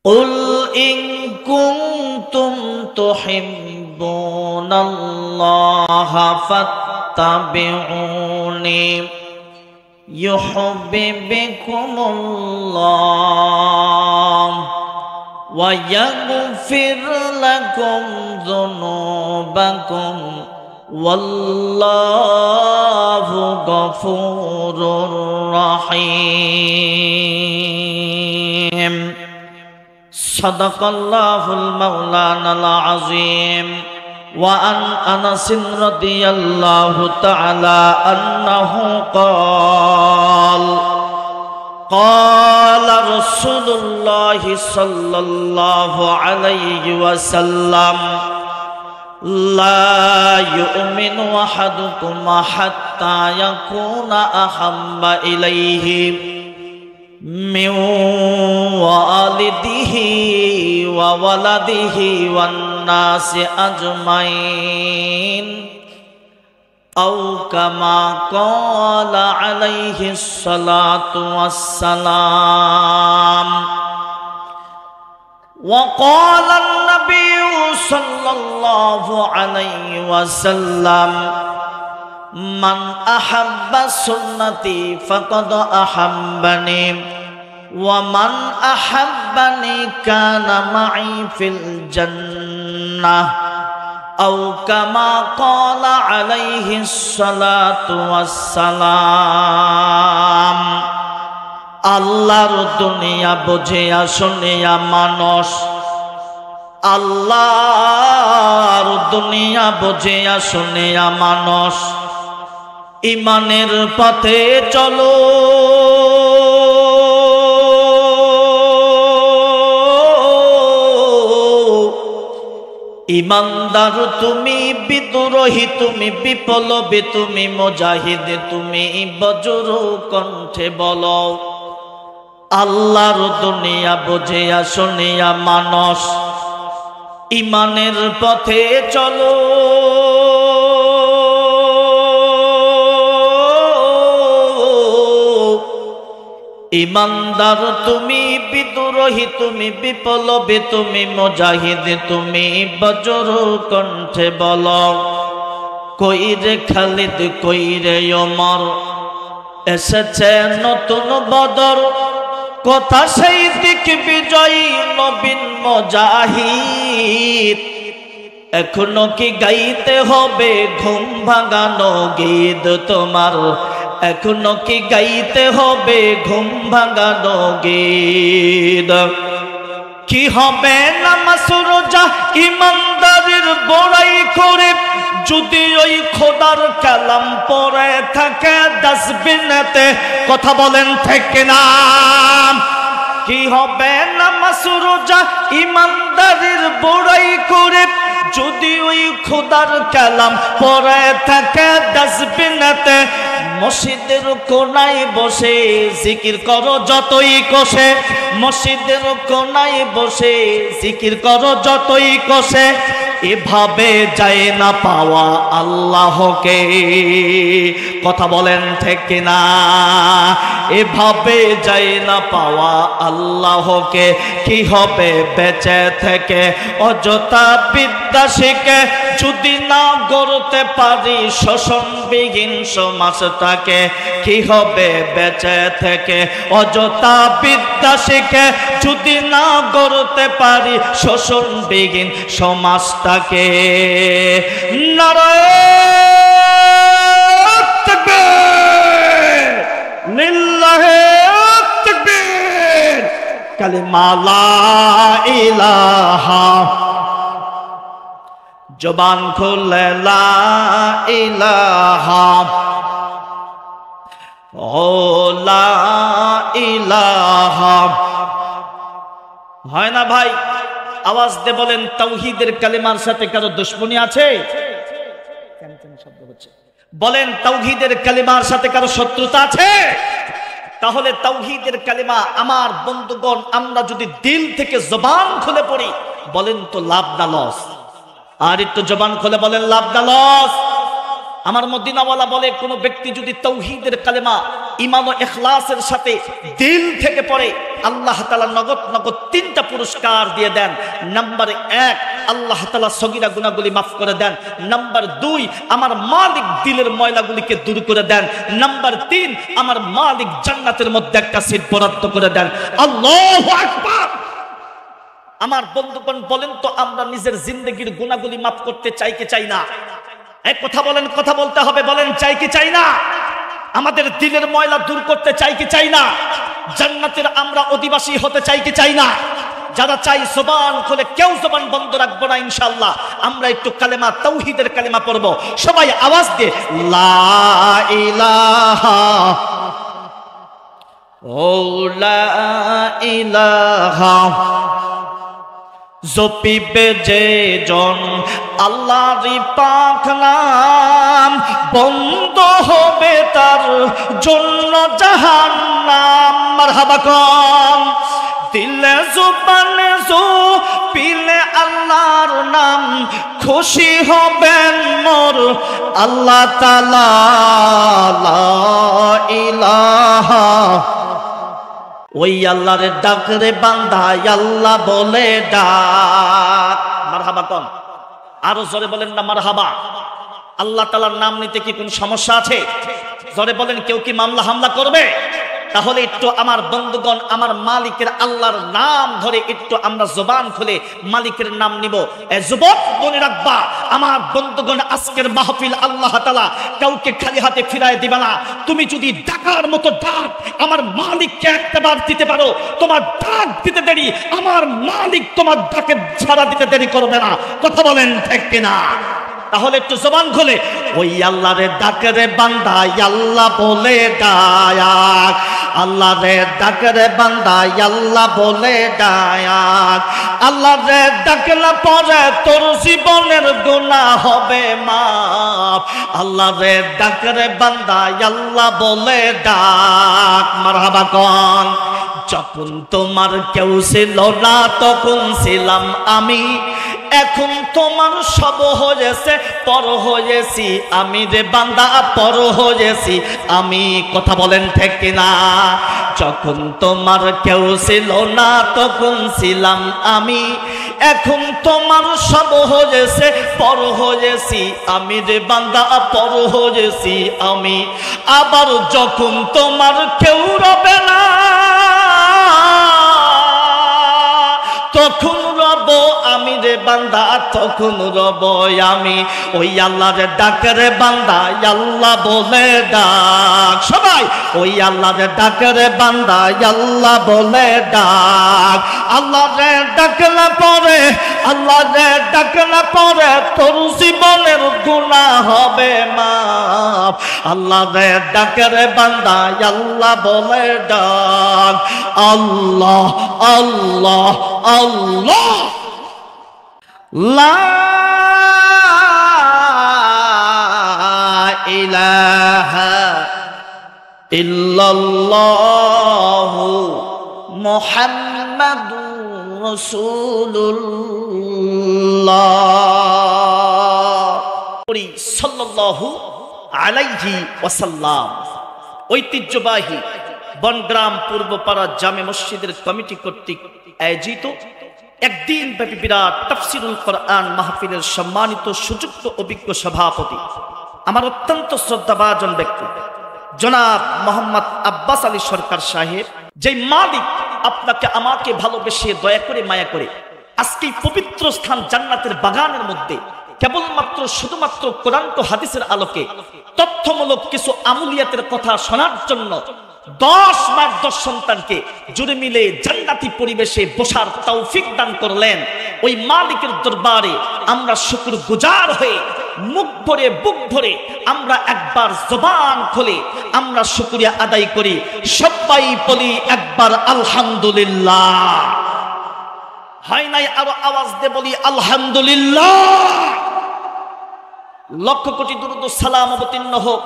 কুল in কুনতুম তুহিব্বুনাল্লাহা ফাত্তাবিউনি ইউহিব্বুকুমুল্লাহ ওয়া ইয়াগফির লাকুম যুনুবাকুম ওয়াল্লাহু গফুরুর রহিম। সাদাকাল্লাহুল মাওলানাল আযীম। ওয়া আন আনাস রাদিয়াল্লাহু তাআলা আন্নাহু قال رسول الله صلى الله عليه وسلم لا يؤمن أحدكم حتى يكون أحب إليه من والده وولده والناس أجمعين أو كما قال عليه الصلاة والسلام. وقال النبي صلى الله عليه وسلم من أحب سنتي فقد أحبني ومن أحبني كان معي في الجنة أو كما قال عليه الصلاة والسلام. আল্লাহর দুনিয়া বুঝিয়া শুনিয়া মানুষ, আল্লাহর দুনিয়া বুঝিয়া শুনিয়া মানুষ ইমানের পথে চলো। ইমানদার তুমি, বিদ্রোহী তুমি, বিপ্লবী তুমি, মুজাহিদ তুমি, বজ্র কণ্ঠে বলো আল্লাহর দুনিয়া বুঝিয়া শুনিয়া মানুষ ইমানের পথে চলো। ইমানদার তুমি, বিদ্রোহী তুমি, বিপ্লবী তুমি, মুজাহিদ তুমি, বজ্র কণ্ঠে বলো কই রে খালিদ, কই রে ওমর, এসেছে নতুন বদর, কথা সেই দিক বিজয়ী নবীন মুজাহিদ। এখনো কি গাইতে হবে ঘুম ভাঙানো গীত তোমার? এখনো কি গাইতে হবে ঘুম ভাঙানো গীত? কি হবে নামাজ রোজা ইমানদারের বড়াই করে যদি ওই খোদার কালাম পড়ে থাকে ডাস্টবিনেতে? কথা বলেন ঠিক না? কি হবে নামাজ রোজা ইমানদারের বড়াই করে যদি ওই খোদার কালাম পড়ে থাকে ডাস্টবিনেতে? মসজিদের কোনায় বসে জিকির করো যতই কষে, মসজিদের কোনায় বসে জিকির করো যতই কষে, এভাবে যায় না পাওয়া আল্লাহকে। কথা বলেন ঠিক না? এভাবে যায় না পাওয়া আল্লাহকে। কি হবে বেঁচে থেকে অযথা বিদ্যা শিখে যদি না গড়তে পারি শোষণবিহীন সমাজটাকে? কি হবে বেঁচে থেকে অযথা বিদ্যা শিখে যদি না গড়তে পারি শোষণবিহীন সমাজটাকে? নারায়ে তাকবীর, লিল্লাহি তাকবীর, কালিমা লা ইলাহা, জবান খুলে লা ইলাহা, ও লা ইলাহা। হয় না ভাই? আওয়াজ দিয়ে বলেন, তাওহীদের কালিমার সাথে কারো দুশমনি আছে? শব্দ হচ্ছে, বলেন তাওহীদের কালিমার সাথে কারো শত্রুতা আছে? তাহলে তাওহীদের কালিমা আমার বন্ধুগণ আমরা যদি দিল থেকে জবান খুলে পড়ি, বলেন তো লাভ না লস? আর একটু জবান খুলে বলেন লাভ না লস? আমার মদিনাওয়ালা বলে কোন ব্যক্তি যদি তাওহীদের কালিমা ঈমান ও ইখলাসের সাথে দিল থেকে পড়ে, আল্লাহ তাআলা নগদ নগদ 3টা পুরস্কার দিয়ে দেন। নাম্বার 1, আল্লাহ তাআলা সগীরা গুনাহগুলি মাফ করে দেন। নাম্বার 2, আমার মালিক দিলের ময়লাগুলিকে দূর করে দেন। নাম্বার 3, আমার মালিক জান্নাতের মধ্যে একটা সিট বরাদ্দ করে দেন। আল্লাহু আকবার। আমার বন্ধুগণ বলেন তো, আমরা নিজের জিন্দেগির গুনাহগুলি মাফ করতে চাই কি চাই না? এক কথা বলেন, কথা বলতে হবে, বলেন চাই কি চাই না? আমাদের দিলের ময়লা দূর করতে চাই কি চাই না? জান্নাতের আমরা অধিবাসী হতে চাই কি চাই না? যারা চাই জবান খুলে, কেউ জবান বন্ধ রাখবো না ইনশাআল্লাহ। আমরা একটু কালেমা, তাওহীদের কালেমা পড়ব, সবাই আওয়াজ দিয়ে লা ইলাহা ও লা ইলাহা। জপিবে যে জন আল্লাহর পাক নাম, বন্ধ হবে তার জন্য জাহান্নাম। মারহাবা কোন দিলে জবানে পিলে আল্লাহর নাম, খুশি হবেন মোর আল্লাহ তাআলা। লা ইলাহা, ওই আল্লাহর ডাক রে বান্দা, আল্লাহ বলে ডাক। মারহাবা কোন, আরো জোরে বলেন না মারহাবা। আল্লাহ তাআলার নাম নিতে কি কোন সমস্যা আছে? জোরে বলেন, কেউ কি মামলা হামলা করবে? তাহলে একটু আমার বন্ধুগণ, আমার মালিকের আল্লাহর নাম ধরে একটু আমরা জবান খুলে মালিকের নাম নিব। যুবক মনে রাখবা, আমার বন্ধুগণ, আজকের মাহফিল আল্লাহ তাআলা কাউকে খালি হাতে ফিরায় দিবে না। তুমি যদি ডাকার মতো ডাক আমার মালিককে একবার দিতে পারো, তোমার ডাক দিতে দেরি, আমার মালিক তোমার ডাকে সাড়া দিতে দেরি করবে না। কথা বলেন ঠিক কিনা? তাহলে একটু জবান খুলে ওই আল্লাহরে ডাকে রে বান্দা, আল্লাহ বলে ডাক। আল্লাহরে ডাকে রে বান্দা, আল্লাহ বলে ডাক। আল্লাহরে ডাকলে পরে তোর জীবনের গুনাহ হবে মাফ। আল্লাহরে ডাকে রে বান্দা, আল্লাহ বলে ডাক। মারহাবা কোন। যখন তোমার কেউ ছিল না তখন ছিলাম আমি, এখন তোমার সব হয়েছে, পর হয়েছি আমি রে বান্দা, পর হয়েছি আমি। কথা বলেন ঠিক কিনা? যখন তোমার কেউ ছিল না তখন ছিলাম আমি, এখন তোমার সব হয়েছে, পর হয়েছি আমি রে বান্দা, পর হয়েছি আমি। আবার যখন তোমার কেউ রবে না তখন রব আমি রে বান্দা, তখন রব আমি। ওই আল্লাহর ডাকে রে বান্দা, আল্লাহ বলে ডাক। সবাই ওই আল্লাহর ডাকে রে বান্দা, আল্লাহ বলে ডাক। আল্লাহরে ডাকলে পরে, আল্লাহরে ডাকলে পরে তোর জীবনের গুনাহ হবে মাফ। আল্লাহরে ডাকে রে বান্দা, আল্লাহ বলে ডাক। আল্লাহ আল্লাহ আল্লাহ। লা ইলাহা ইল্লাল্লাহু মুহাম্মাদুর রাসূলুল্লাহ সাল্লাল্লাহু আলাইহি ওয়াসাল্লাম। ঐতিহ্যবাহী বনগ্রাম পূর্বপাড়া জামে মসজিদের কমিটি কর্তৃক আয়োজিত একদিন ব্যাপী বিরাট তাফসিরুল কোরআন মাহফিলের সম্মানিত সুযুক্ত অভিজ্ঞ সভাপতি, আমার অত্যন্ত শ্রদ্ধাভাজন ব্যক্তি জনাব মোহাম্মদ আব্বাস আলী সরকার সাহেব, যে মালিক আপনাকে আমাকে ভালোবেসে দয়া করে মায়া করে আজকে পবিত্র স্থান জান্নাতের বাগানের মধ্যে কেবলমাত্র শুধুমাত্র কোরআন ও হাদিসের আলোকে তথ্যমূলক কিছু আমুলিয়াতের কথা শোনার জন্য 10 মাস 10 সন্তানকে জুড়ে মিলে জান্নাতি পরিবেশে বসার তৌফিক দান করলেন। ওই মালিকের দরবারে আমরা শুকরগুজার হয়ে মুখ ভরে বুক ভরে আমরা একবার জবান খুলে আমরা শুকরিয়া আদায় করি। সবাই বলি একবার আলহামদুলিল্লাহ। হয় নাই? আরো আওয়াজ দিয়ে বলি আলহামদুলিল্লাহ। লক্ষ কোটি দুরূদ ও সালাম অবতীর্ণ হোক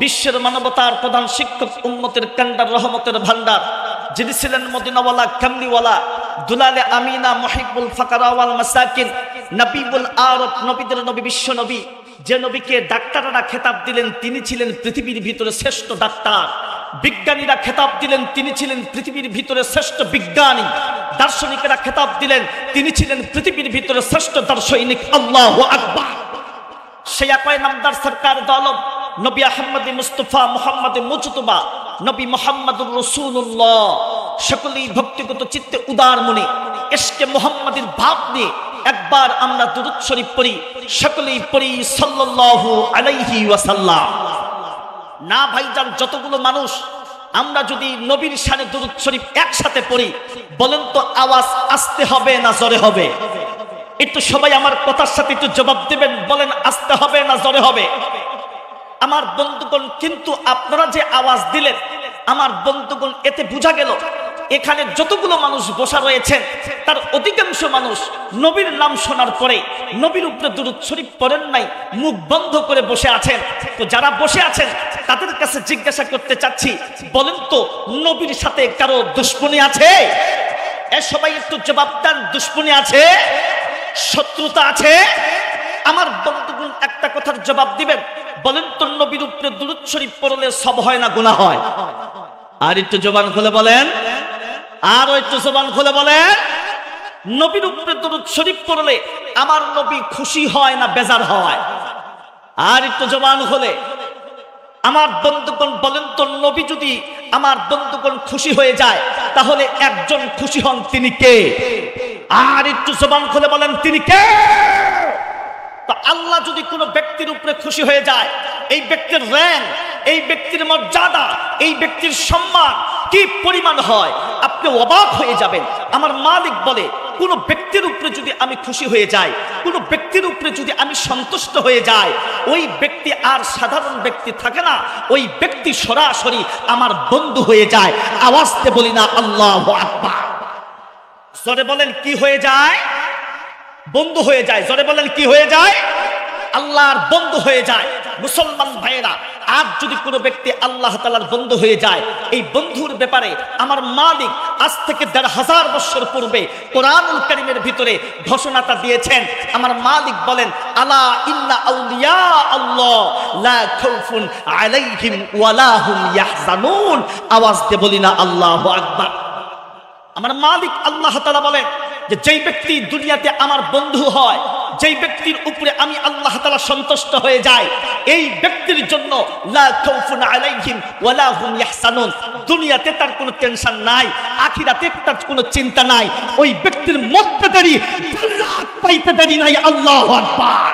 বিশ্বের মানবতার প্রধান শিক্ষক, উম্মতের কান্ডার, রহমতের ভান্ডার, যিনি ছিলেন মদিনাওয়ালা, কামলিওয়ালা, দুলালে আমিনা, মুহিব্বুল ফাকারা ওয়াল মাসাকিন, নবীবুল আরব, নবীদের নবী, বিশ্ব নবী, যে নবীকে ডাক্তাররা খেতাব দিলেন তিনি ছিলেন পৃথিবীর ভিতরে শ্রেষ্ঠ ডাক্তার। বিজ্ঞানীরা খেতাব দিলেন তিনি ছিলেন পৃথিবীর ভিতরে শ্রেষ্ঠ বিজ্ঞানী, দার্শনিকেরা খেতাব দিলেন তিনি ছিলেন পৃথিবীর ভিতরে শ্রেষ্ঠ দার্শনিক। আল্লাহু আকবার। সেই একই নামদার সরকার দৌলত নবী আহমদ মুস্তফা মুহাম্মদ মুজতবা নবী মুহাম্মদুর রাসূলুল্লাহ সকলেই ভক্তিগত চিত্তে উদার মনে ইশকে মুহাম্মাদের ভাব নিয়ে একবার আমরা দুরূদ শরীফ পড়ি, সকলেই পড়ি সাল্লাল্লাহু আলাইহি ওয়াসাল্লাম। না ভাইজান, যতগুলো মানুষ আমরা যদি নবীর শানে দুরূদ শরীফ একসাথে পড়ি, বলেন তো আওয়াজ আস্তে হবে না জোরে হবে? একটু সবাই আমার কথার সাথে একটু জবাব দেবেন, বলেন আস্তে হবে না জোরে হবে? আমার বন্ধুগণ, কিন্তু আপনারা যে আওয়াজ দিলেন আমার বন্ধুগণ, এতে বোঝা গেল এখানে যতগুলো মানুষ বসা রয়েছেন তার অধিকাংশ মানুষ নবীর নাম শোনার পরে নবীর উপরে দুরূদ শরীফ পড়েন নাই, মুখ বন্ধ করে বসে আছেন। তো যারা বসে আছেন তাদের কাছে জিজ্ঞাসা করতে চাচ্ছি, বলেন তো নবীর সাথে কারো দুশমনি আছে? এ সবাই একটু জবাব দেন, দুশমনি আছে, শত্রুতা আছে? আমার বন্ধুগণ একটা কথার জবাব দিবেন, বলেন তো নবীর উপরে দুরূদ শরীফ পড়লে সব হয় না গুনাহ হয়? আর একটু জবান খুলে বলেন, আর একটু জবান খুলে বলেন, নবীর উপরে দুরূদ শরীফ পড়লে আমার নবী খুশি হয় না বেজার হয়? আর একটু জবান খুলে আমার বন্ধুগণ বলেন তো, নবী যদি আমার বন্ধুগণ খুশি হয়ে যায় তাহলে একজন খুশি হন, তিনি কে? আর একটু জবান খুলে বলেন, তিনি কে? তো আল্লাহ যদি কোনো ব্যক্তির উপরে খুশি হয়ে যায়, এই ব্যক্তির র্যাঙ্ক, এই ব্যক্তির মর্যাদা, এই ব্যক্তির সম্মান কি পরিমাণ হয় আপনি অবাক হয়ে যাবেন। আমার মালিক বলে, কোন ব্যক্তির উপরে যদি আমি খুশি হয়ে যাই, কোন ব্যক্তির উপরে যদি আমি সন্তুষ্ট হয়ে যাই, ওই ব্যক্তি আর সাধারণ ব্যক্তি থাকে না, ওই ব্যক্তি সরাসরি আমার বন্ধু হয়ে যায়। আওয়াজতে বলি না আল্লাহু আকবার? জোরে বলেন, কি হয়ে যায়? বন্ধু হয়ে যায়। জোরে বলেন, কি হয়ে যায়? আল্লাহর বন্ধু হয়ে যায়। মুসলমান ভাইয়েরা, আজ যদি কোনো ব্যক্তি আল্লাহ তাআলার বন্ধু হয়ে যায়, এই বন্ধুর ব্যাপারে আমার মালিক আজ থেকে ১৫০০ বছর পূর্বে কোরআনুল কারীমের ভিতরে ঘোষণাটা দিয়েছেন। আমার মালিক বলেন, আলা ইন্না আউলিয়া আল্লাহ লা খাউফুন আলাইহিম ওয়ালা হুম ইয়াহজানুন। আওয়াজ দিয়ে বলি না আল্লাহু আকবার? আমার মালিক আল্লাহ তাআলা বলেন যে যেই ব্যক্তি দুনিয়াতে আমার বন্ধু হয়, যেই ব্যক্তির উপরে আমি আল্লাহ তাআলা সন্তুষ্ট হয়ে যাই, এই ব্যক্তির জন্য লা খাউফুন আলাইহিম ওয়ালা হুম ইয়াহজানুন। দুনিয়াতে তার কোনো টেনশন নাই, আখিরাতে তার কোনো চিন্তা নাই। ওই ব্যক্তির মরতে দেরি, জান্নাত পাইতে দেরি নাই। আল্লাহু আকবার।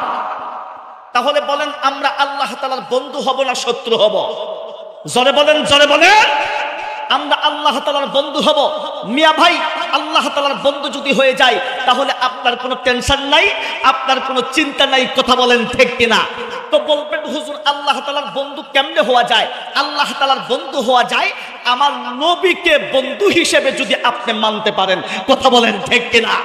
তাহলে বলেন, আমরা আল্লাহ তাআলার বন্ধু হব না শত্রু হব? জোরে বলেন, জোরে বলেন। আমরা আল্লাহ তাআলার বন্ধু হব। মিয়া ভাই, আল্লাহ তাআলার বন্ধু যদি হয়ে যায় তাহলে আপনার কোনো টেনশন নাই, আপনার কোনো চিন্তা নাই। কথা বলেন ঠিক কিনা? তো বলবেন, হুজুর আল্লাহ তাআলার বন্ধু কেমনে হওয়া যায়? আল্লাহ তাআলার বন্ধু হওয়া যায় আমার নবীকে বন্ধু হিসেবে যদি আপনি মানতে পারেন। কথা বলেন ঠিক কিনা?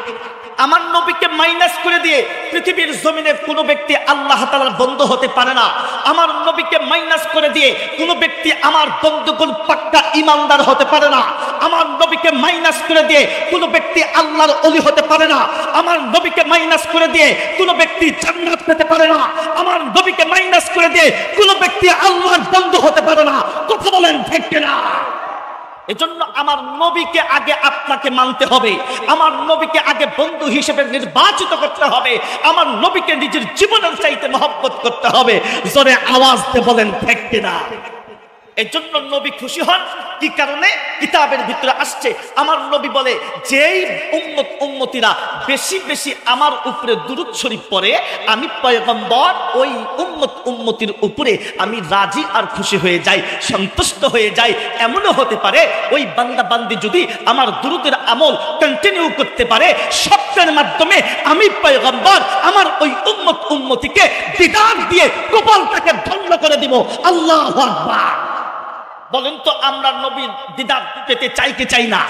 আমার নবীকে মাইনাস করে দিয়ে পৃথিবীর জমিনে কোনো ব্যক্তি আল্লাহ তাআলার বন্ধু হতে পারে না। আমার নবীকে মাইনাস করে দিয়ে কোনো ব্যক্তি আমার বন্ধুগণ পাক্কা ঈমানদার হতে পারে না। আমার নবীকে মাইনাস করে দিয়ে কোনো ব্যক্তি আল্লাহর ওলি হতে পারে না। আমার নবীকে মাইনাস করে দিয়ে কোনো ব্যক্তি জান্নাত পেতে পারে না। আমার নবীকে মাইনাস করে দিয়ে কোনো ব্যক্তি আল্লাহর বন্ধু হতে পারে না। কথা বলেন ঠিক কিনা? এজন্য আমার নবীকে আগে আপনাকে মানতে হবে, আমার নবীকে আগে বন্ধু হিসেবে নির্বাচিত করতে হবে, আমার নবীকে নিজের জীবনের চাইতে মহব্বত করতে হবে। জোরে আওয়াজ দিয়ে বলেন ঠিক কিনা? এজন্য নবী খুশি হন কি কারণে? কিতাবের ভিতরে আসছে, আমার নবী বলে, যেই উম্মতিরা বেশি বেশি আমার উপরে দুরূদ শরীফ পড়ে, আমি পয়গম্বর ওই উম্মতির উপরে আমি রাজি আর খুশি হয়ে যাই, সন্তুষ্ট হয়ে যাই। এমনও হতে পারে ওই বান্দা বান্দি যদি আমার দুরূদের আমল কন্টিনিউ করতে পারে, শব্দের মাধ্যমে আমি পয়গম্বর আমার ওই উম্মতিকে দিদার দিয়ে কপালটাকে ধন্য করে দিব। আল্লাহু আকবার। বলেন তো, আমরা নবীর দিদার পেতে চাই কি চাই না?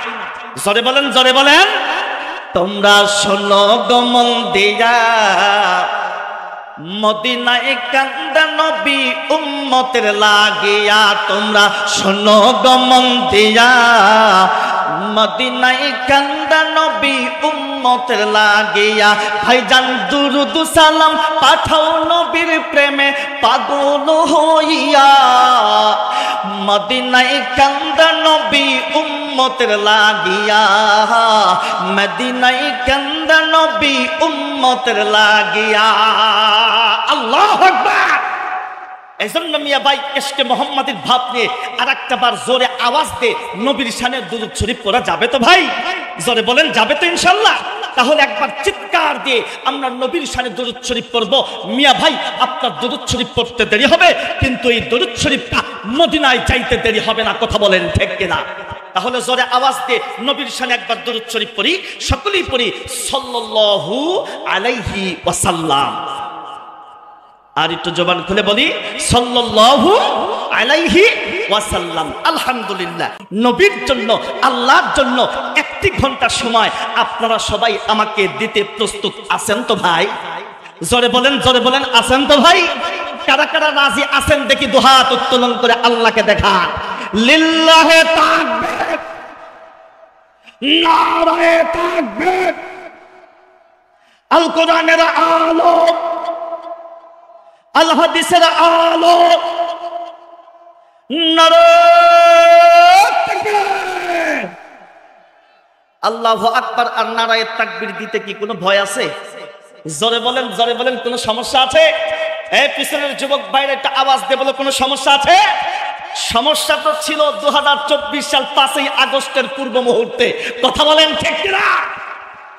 জোরে বলেন, জোরে বলেন। তোমরা শোনো গো মন দিয়া, মদিনায় কান্দা নবী উম্মতের লাগিয়া। তোমরা শোনো গো মন দিয়া, মদিনায় কান্দা নবী উম্মতের লাগিয়া ভাইজান দুরুদ সালাম পাঠাও নবীর প্রেমে পাগল হইয়া মদিনায় কান্দা নবী উম্মতের লাগিয়া মদিনায় কান্দা নবী উম্মতের লাগিয়া আল্লাহু আকবার। এজন্য মিয়া ভাই ইশকে মুহাম্মাদির ভাব নিয়ে আরেকটা বার জোরে আওয়াজ দিয়ে নবীর শানে দুরূদ শরীফ পড়া যাবে তো ভাই? জোরে বলেন, যাবে তো ইনশাআল্লাহ? তাহলে একবার চিৎকার দিয়ে আমরা নবীর শানে দুরূদ শরীফ পড়ব। মিয়া ভাই আপনার দুরূদ শরীফ পড়তে দেরি হবে, কিন্তু এই দুরূদ শরীফটা মদিনায় যাইতে দেরি হবে না। কথা বলেন ঠিক কিনা? তাহলে জোরে আওয়াজ দিয়ে নবীর শানে একবার দুরূদ শরীফ পড়ি, সকলেই পড়ি সাল্লাল্লাহু আলাইহি ওয়াসাল্লাম। আর একটু জবান খুলে বলি সাল্লাল্লাহু আলাইহি ওয়াসাল্লাম। আলহামদুলিল্লাহ, নবীর জন্য আল্লাহর জন্য 1 ঘন্টা সময় আপনারা সবাই আমাকে দিতে প্রস্তুত আছেন তো ভাই? জোরে বলেন, জোরে বলেন, আছেন তো ভাই? কারা কারা রাজি আছেন দেখি দুহাত উত্তোলন করে আল্লাহকে দেখান। লিল্লাহে তাকবীর, নারায়ে তাকবীর। আল কোরআনের আলো, আল হাদিসের আলো, নারায়ে তাকবীর। আল্লাহু আকবার আর নারায়ে তাকবীর দিতে কি কোনো ভয় আছে? জোরে বলেন, জোরে বলেন, কোনো সমস্যা আছে? এই পিছনের যুবক ভাইরা একটা আওয়াজ দিয়ে বলো, কোনো সমস্যা আছে? সমস্যা তো ছিল 2024 সাল 5ই আগস্টের পূর্ব মুহূর্তে। কথা বলেন ঠিক কিনা?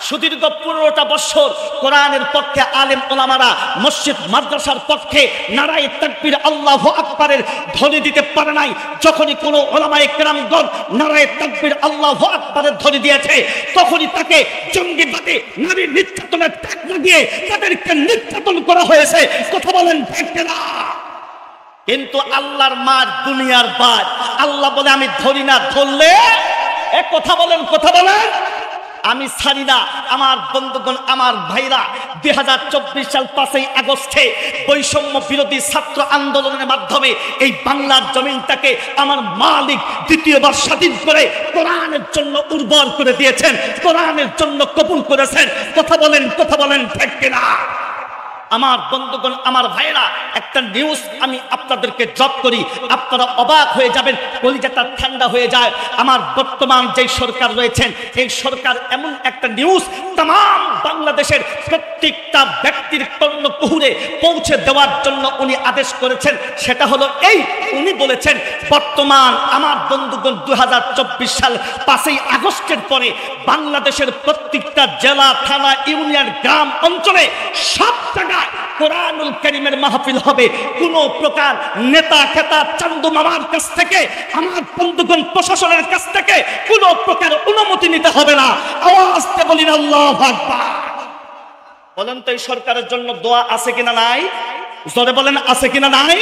সুদীর্ঘ 15টা বছর কোরআনের পক্ষে আলেম ওলামারা মসজিদ মাদ্রাসার পক্ষে নারায়ে তাকবীর আল্লাহু আকবারের ধ্বনি দিতে পারে নাই। যখনই কোনো ওলামায়ে কেরামগণ নারায়ে তাকবীর আল্লাহু আকবারের ধ্বনি দিয়েছে, তখনই তাকে জঙ্গিবাদী নারী নির্যাতনের ট্যাগ লাগিয়ে তাদেরকে নির্যাতন করা হয়েছে। কথা বলেন ঠিক কিনা? কিন্তু আল্লাহর মার দুনিয়ার বাদ, আল্লাহ বলে আমি ধরি না, ধরলে এ কথা বলেন, কথা বলেন, আমি ছাড়ি না। আমার বন্ধুগণ, আমার ভাইরা, 2024 সাল 5ই আগস্টে বৈষম্য বিরোধী ছাত্র আন্দোলনের মাধ্যমে এই বাংলার জমিনটাকে আমার মালিক দ্বিতীয়বার স্বাধীন করে কোরআনের জন্য উর্বর করে দিয়েছেন, কোরআনের জন্য কবুল করেছেন। কথা বলেন, কথা বলেন ঠিক কিনা? আমার বন্ধুগণ, আমার ভাইরা, একটা নিউজ আমি আপনাদেরকে জব করি, আপনারা অবাক হয়ে যাবেন, কলিজাটা ঠান্ডা হয়ে যায়। আমার বর্তমান যে সরকার রয়েছেন, এই সরকার এমন একটা নিউজ তাম বাংলাদেশের প্রত্যেকটা ব্যক্তির কর্ণকুহুরে পৌঁছে দেওয়ার জন্য উনি আদেশ করেছেন। সেটা হলো এই, উনি বলেছেন বর্তমান আমার বন্ধুগণ 2024 সাল 5ই আগস্টের পরে বাংলাদেশের প্রত্যেকটা জেলা, থানা, ইউনিয়ন, গ্রাম অঞ্চলে সব জায়গায় কোরআনুল কারীমের মাহফিল হবে। কোন প্রকার নেতা খেতা চান্দু মামার কাছ থেকে, আমার বন্ধুগণ প্রশাসনের কাছ থেকে কোন প্রকার অনুমতি নিতে হবে না। আওয়াজ দিয়ে বলেন আল্লাহু আকবার। বলেন তো এই সরকারের জন্য দোয়া আছে কিনা নাই? জোরে বলেন, আছে কিনা নাই?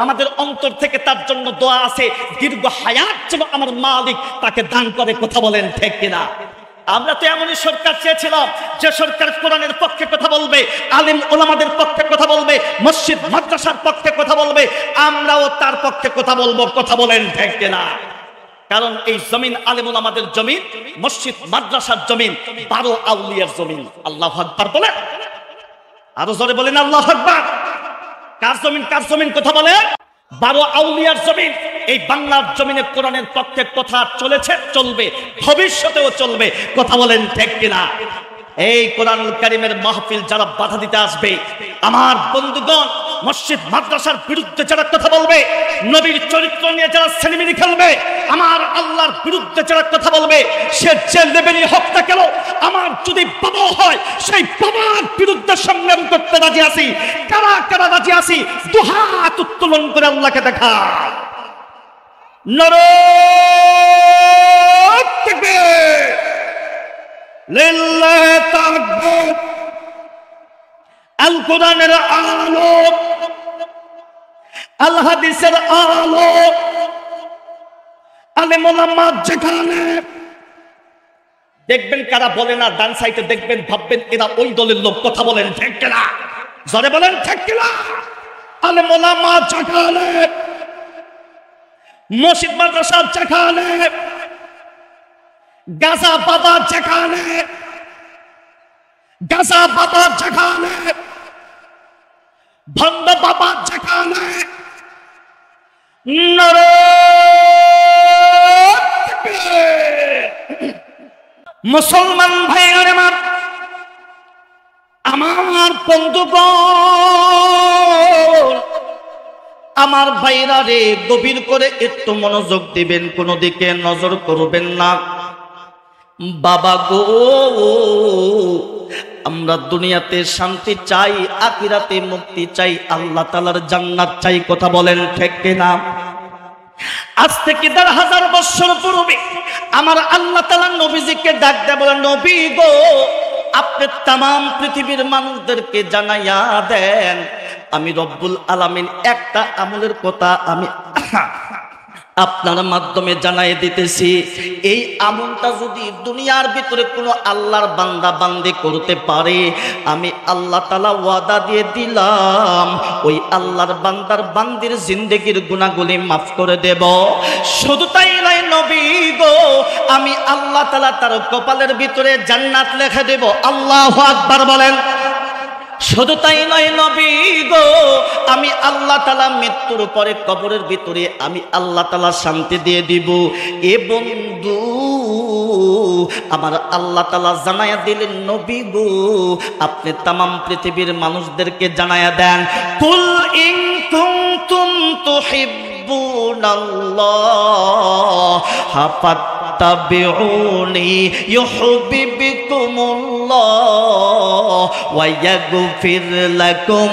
আমাদের অন্তর থেকে তার জন্য দোয়া আছে, দীর্ঘ হায়াত যেন আমার মালিক তাকে দান করে। কথা বলেন ঠিক কিনা? আমরা তো এমনই সরকার চেয়েছিলাম যে সরকার কোরআনের পক্ষে কথা বলবে, আলেম ওলামাদের পক্ষে কথা বলবে, মসজিদ মাদ্রাসার পক্ষে কথা বলবে, আমরাও তার পক্ষে কথা বলবো। কথা বলেন ঠিক কিনা? কারণ এই জমিন আলেম ওলামাদের জমিন, মসজিদ মাদ্রাসার জমিন, 12 আউলিয়ার জমিন। আল্লাহু আকবার বলেন, আরো জোরে বলেন আল্লাহু আকবার। কার জমিন? কার জমিন? কথা বলেন। 12 আউলিয়ার জমিন। এই বাংলার জমিনে কোরআনের পক্ষে কথা চলেছে, চলবে, ভবিষ্যতেও চলবে। কথা বলেন ঠিক কিনা? এই কোরআনুল কারীমের মাহফিল যারা বাধা দিতে আসবে, আমার বন্ধুগণ, মসজিদ মাদ্রাসার বিরুদ্ধে যারা কথা বলবে, নবীর চরিত্র নিয়ে যারা ছেলেমিনি খেলবে, আমার আল্লাহর বিরুদ্ধে যারা কথা বলবে, সে যে লেভেলই হোক না কেন, আমার যদি বাবা হয়, সেই বাবার বিরুদ্ধে সংগ্রাম করতে রাজি আছি। কারা কারা রাজি আছি? দুহাত উত্তোলন করে আল্লাহকে দেখা। নারায়ে তাকবীর, লিল্লাহি তাকবীর। আল কোরআনের আলো, আল হাদিসের আলো, আলেম ওলামা যেখানে দেখবেন কারা বলে না, ডান সাইডে দেখবেন, ভাববেন এরা ওই দলের লোক। কথা বলেন ঠিক কিনা? জোরে বলেন ঠিক কিনা? আলেম ওলামা যেখানে, মসজিদ মাদ্রাসা যেখানে, গাজা বাবা যেখানে, গাজা বাবা যেখানে, ভণ্ড বাবা যেখানে, মুসলমান ভাইয়ের আমার বন্ধুগণ, আমার ভাইরা রে, গভীর করে একটু মনোযোগ দিবেন, কোন দিকে নজর করবেন না। বাবা গো, আমরা দুনিয়াতে শান্তি চাই, আখিরাতে মুক্তি চাই, আল্লাহ তাআলার জান্নাত চাই, কথা বলেন ঠিক কিনা? আজ থেকে ১০০০ বছর পূর্বে আমার আল্লাহ তাআলা নবীজিকে ডাক দেয়া বলেন, নবী গো, আপনি তামাম পৃথিবীর মানুষদেরকে জানাইয়া দেন, আমি রব্বুল আলামিন একটা আমলের কথা আমি আপনার মাধ্যমে জানাই দিতেছি। এই আমলটা যদি দুনিয়ার ভিতরে কোনো আল্লাহর বান্দা বান্দি করতে পারে, আমি আল্লাহ তাআলা ওয়াদা দিয়ে দিলাম, ওই আল্লাহর বান্দার বান্দির জিন্দেগির গুনাহগুলি মাফ করে দেব। শুধু তাই নয় নবী গো, আমি আল্লাহ তাআলা তার কপালের ভিতরে জান্নাত লিখে দেব। আল্লাহু আকবার বলেন। শুধু তাই নয় নবী গো, আমি আল্লাহ তাআলা মৃত্যুর পরে কবরের ভিতরে আমি আল্লাহ তাআলা শান্তি দিয়ে দিব। এ বন্ধু, আমার আল্লাহ তাআলা জানায়া দিলেন, নবী গো, আপনি তামাম পৃথিবীর মানুষদেরকে জানায়া দেন, কুল ইন কুনতুম তুহিব্বুনাল্লাহ ফাত্তাবিউনি ইউহিব্বুকুমুল্লাহ ওয়া ইয়াগফির লাকুম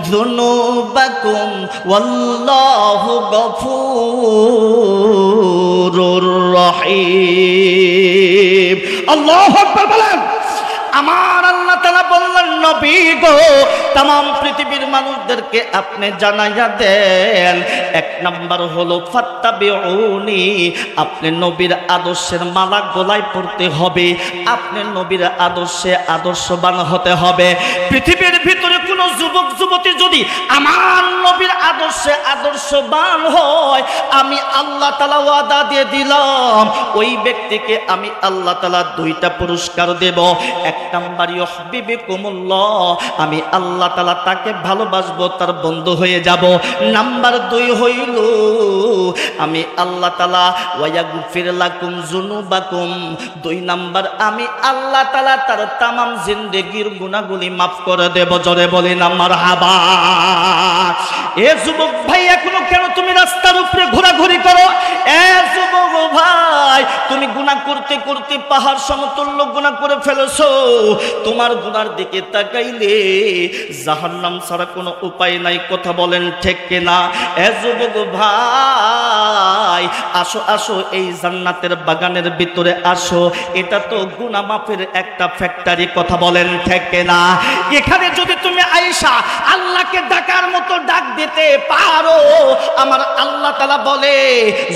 যুনুবাকুম ওয়াল্লাহু গফুরুর রহিম। আল্লাহু আকবার বলেন। আমার আল্লাহ তাআলা বললেন, নবী গো, তামাম পৃথিবীর মানুষদেরকে আপনি জানাইয়া দেন, এক নাম্বার হলো ফাত্তাবিউনি, আপনি নবীর আদর্শের মালা গলায় পড়তে হবে, আপনি নবীর আদর্শে আদর্শবান হতে হবে। পৃথিবীর ভিতরে কোনো যুবক যুবতী যদি আমার নবীর আদর্শে আদর্শবান হয়, আমি আল্লাহ তাআলা ওয়াদা দিয়ে দিলাম, ওই ব্যক্তিকে আমি আল্লাহ তাআলা 2টা পুরস্কার দেব। এক নাম্বার ইউহিব্বুকুমুল্লাহ, আমি আল্লাহ তাআলা তাকে ভালোবাসবো, তার বন্ধু হয়ে যাব। নাম্বার 2 হইল, আমি আল্লাহ তাআলা ওয়া ইয়াগফির লাকুম যুনুবাকুম, 2 নাম্বার আমি আল্লাহ তাআলা তার তামাম জিন্দেগির গুনাহগুলি মাফ করে দেব। জোরে বলি না মারহাবা। এ যুবক ভাই, এখনো কেন তুমি রাস্তার উপরে ঘোরাঘুরি করো? এ যুবক ভাই, তুমি গুনাহ করতে করতে পাহাড় সমতুল্য গুনাহ করে ফেলেছো। তোমার গুনার দিকে তাকাইলে জাহান্নাম ছাড়া কোনো উপায় নাই, কথা বলেন ঠিক কিনা? এ যুবক ভাই, আসো আসো, এই জান্নাতের বাগানের ভিতরে আসো। এটা তো গুনাহ মাফের একটা ফ্যাক্টরি, কথা বলেন ঠিক কিনা? এখানে যদি তুমি আয়েশা আল্লাহকে ডাকার মতো ডাক দিতে পারো, আমার আল্লাহ তাআলা বলে,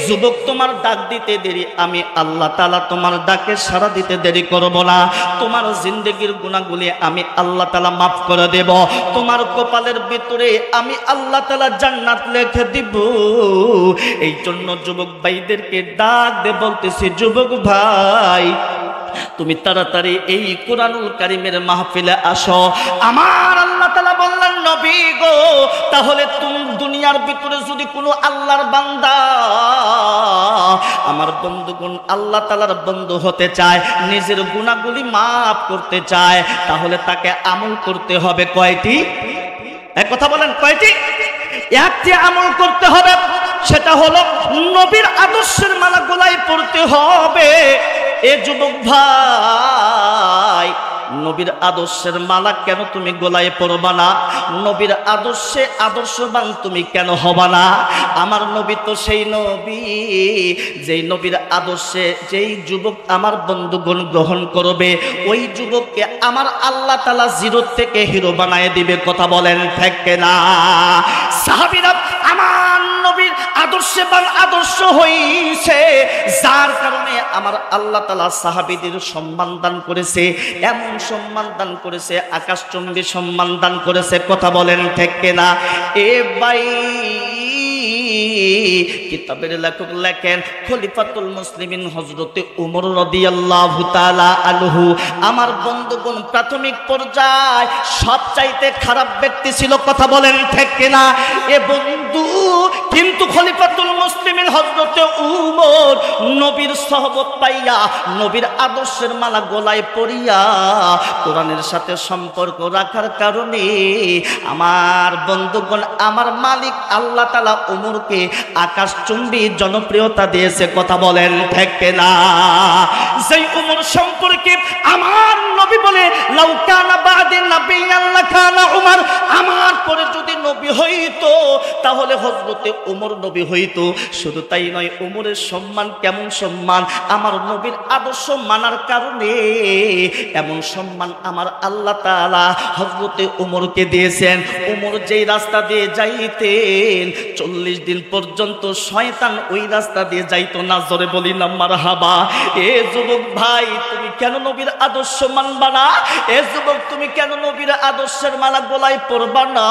যুবক তোমার ডাক দিতে দেরি, আমি আল্লাহ তাআলা তোমার ডাকে সাড়া দিতে দেরি করব না। তোমার জিন্দেগির গুনাহগুলি আমি আল্লাহ তাআলা মাফ করে দেব। তোমার কপালের ভিতরে আমি আল্লাহ তাআলা জান্নাত লিখে দিব। এই জন্য যুবক ভাইদেরকে ডাক দিয়ে বলতেছি, যুবক ভাই, তুমি তাড়াতাড়ি এই কোরআনুল কারীমের মাহফিলে আসো। আমার আল্লাহ তাআলা বললেন, নবী গো, তাহলে তুমি দুনিয়ার ভিতরে যদি কোনো আল্লাহর বান্দা, আমার বন্ধুগণ, আল্লাহ তাআলার বন্ধু হতে চায়, নিজের গুনাহগুলি মাফ করতে চায়, তাহলে তাকে আমল করতে হবে কয়টি? এক কথা বলেন, কয়টি? একটি আমল করতে হবে, সেটা হলো নবীর আদর্শের মালা গলায় পড়তে হবে। এ যুবক ভাই, নবীর আদর্শের মালা কেন তুমি গলায় পরবা না? নবীর আদর্শে আদর্শবান তুমি কেন হবা না? আমার নবী তো সেই নবী, যেই নবীর আদর্শে যেই যুবক আমার বন্ধুগণ গ্রহণ করবে, ওই যুবককে আমার আল্লাহ তাআলা জিরো থেকে হিরো বানায় দিবে, কথা বলেন ঠিক না? সাহাবীরা আমার নবীর আদর্শবান আদর্শ হইছে, যার কারণে আমার আল্লাহ তাআলা সাহাবীদের সম্মান দান করেছে, এমন সম্মান দান করেছে, আকাশচুম্বী সম্মান দান করেছে, কথা বলেন ঠিক কিনা? এ ভাই, কিতাবের লেখক লেখেন খলিফাতুল মুসলিমিন হযরতে ওমর রাদিয়াল্লাহু তাআলা আনহু আমার বন্ধুগণ প্রাথমিক পর্যায়ে সবচাইতে খারাপ ব্যক্তি ছিল, কথা বলেন ঠিক কিনা এ বন্ধু। কিন্তু খলিফাতুল মুসলিমিন হযরতে ওমর নবীর সহবত পাইয়া, নবীর আদর্শের মালা গলায় পরিয়া কোরআনের সাথে সম্পর্ক রাখার কারণে আমার বন্ধুগণ আমার মালিক আল্লাহ তাআলা ওমরকে আকাশচুম্বী জনপ্রিয়তা দিয়েছে, কথা বলেন ঠিক কিনা। সেই ওমর সম্পর্কে আমার নবী বলে লাউ কানা বাদি নাবিয়্যান লাকানা উমর, আমার পরে যদি নবী হইতো তাহলে হযরতে ওমর নবী হইতো। শুধু তাই নয়, ওমরের সম্মান কেমন সম্মান, আমার নবীর আদর্শ মানার কারণে এমন সম্মান আমার আল্লাহ তাআলা হযরতে ওমরকে দিয়েছেন। ওমর যেই রাস্তা দিয়ে যাইতেন 40 দিন পর্যন্ত শয়তান ওই রাস্তা দিয়ে যাইতো না, জোরে বলি না মারহাবা। এ যুবক ভাই, তুমি কেন নবীর আদর্শ মানবা না? এ যুবক, তুমি কেন নবীর আদর্শের মালা গলায় পরবা না?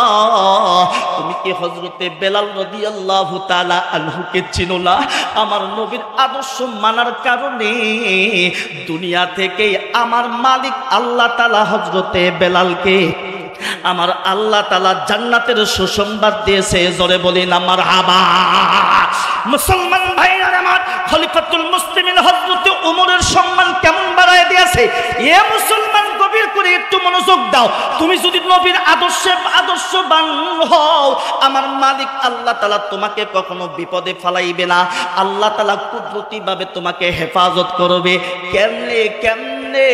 তুমি কি হযরতে বেলাল রাদিয়াল্লাহু তাআলা আনহুকে চিনো না? আমার নবীর আদর্শ মানার কারণে দুনিয়া থেকে আমার মালিক আল্লাহ তাআলা হযরতে বেলালকে আমার আল্লাহ তাআলা জান্নাতের সুসংবাদ দিয়েছে, জোরে বলি না মারহাবা। মুসলমান ভাইরা আমার, খলিফাতুল মুসলিমিন হযরতে ওমরের সম্মান কেমন বাড়ায় দিয়েছে। এ মুসলমান, গভীর করে একটু মনোযোগ দাও। তুমি যদি নবীর আদর্শবান হও, আমার মালিক আল্লাহ তাআলা তোমাকে কখনো বিপদে ফেলাইবে না। আল্লাহ তাআলা কুদরতি ভাবে তোমাকে হেফাজত করবে। কেমনে কেমনে?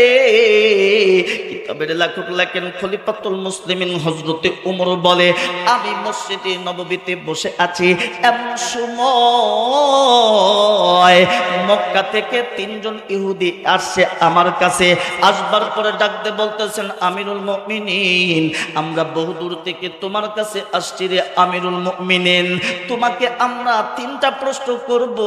কিতাবের লেখক লেখেন খলিফাতুল মুসলিমিন হযরতে ওমর বলে, আমি মসজিদে নববীতে বসে আছি, এমন সময় মক্কা থেকে 3 জন ইহুদি আসছে আমার কাছে। আসবার পরে ডাকতে বলতেছেন, আমিরুল মুমিনিন, আমরা বহুদূর থেকে তোমার কাছে আসছি রে আমিরুল মুমিনিন। তোমাকে আমরা 3টা প্রশ্ন করব।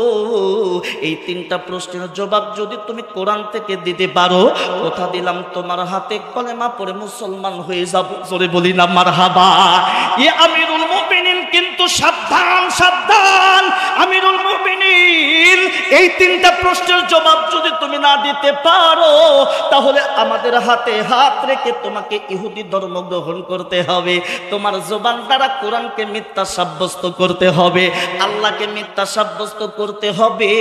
এই 3টা প্রশ্নের জবাব যদি তুমি কোরআন থেকে দিতে পারো, কথা দিলাম তোমার হাতে কলেমা পড়ে মুসলমান হয়ে যাব, জোরে বলি না মারহাবা। এ আমিরুল মুমিনিন, কিন্তু সাবধান সাবধান আমিরুল মুমিনিন, এই 3টা প্রশ্নের জবাব যদি তুমি না দিতে পারো, তাহলে আমাদের হাতে হাত রেখে তোমাকে ইহুদি ধর্ম গ্রহণ করতে হবে। তোমার জবান দ্বারা কোরআনকে মিথ্যা সাব্যস্ত করতে হবে, আল্লাহকে মিথ্যা সাব্যস্ত করতে হবে।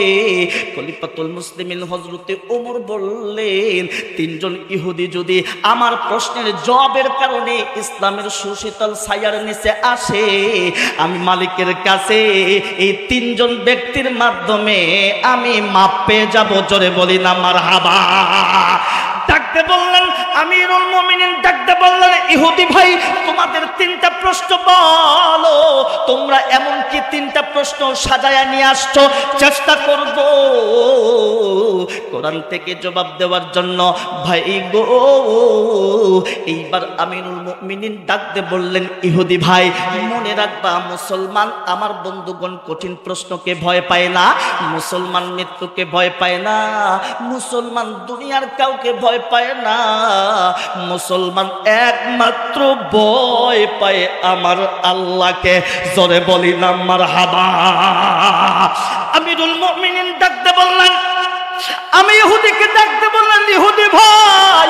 খলিফাতুল মুসলিমিন হযরতে ওমর বললেন, 3 জন ইহুদি যদি আমার প্রশ্নের জবাবের কারণে ইসলামের সুশীতল ছায়ার নিচে আসে, আমি মালিকের কাছে এই 3 জন ব্যক্তির মাধ্যমে আমি মাপ পেয়ে যাব, জোরে বলি না মারহাবা। ডাকতে বললেন আমিরুল মুমিনিন, ডাকতে বললেন, ইহুদি ভাই, তোমাদের 3টা প্রশ্ন বলো। তোমরা এমন কি 3টা প্রশ্ন সাজায়া নিয়ে আসছো? চেষ্টা করব কোরআন থেকে জবাব দেওয়ার জন্য। ভাই গো, এইবার আমিরুল মুমিনিন ডাকতে বললেন, ইহুদি ভাই, মনে রাখবা, মুসলমান আমার বন্ধুগণ কঠিন প্রশ্নকে ভয় পায় না, মুসলমান মৃত্যুকে ভয় পায় না, মুসলমান দুনিয়ার কাউকে ভয় পায় না, মুসলমান একমাত্র ভয় পায় আমার আল্লাহকে, জোরে বলি না মারহাবা। আমিরুল মুমিনিন ডাকতে বললেন, আমি ইহুদিকে ডাকতে বললেন, ইহুদি ভাই,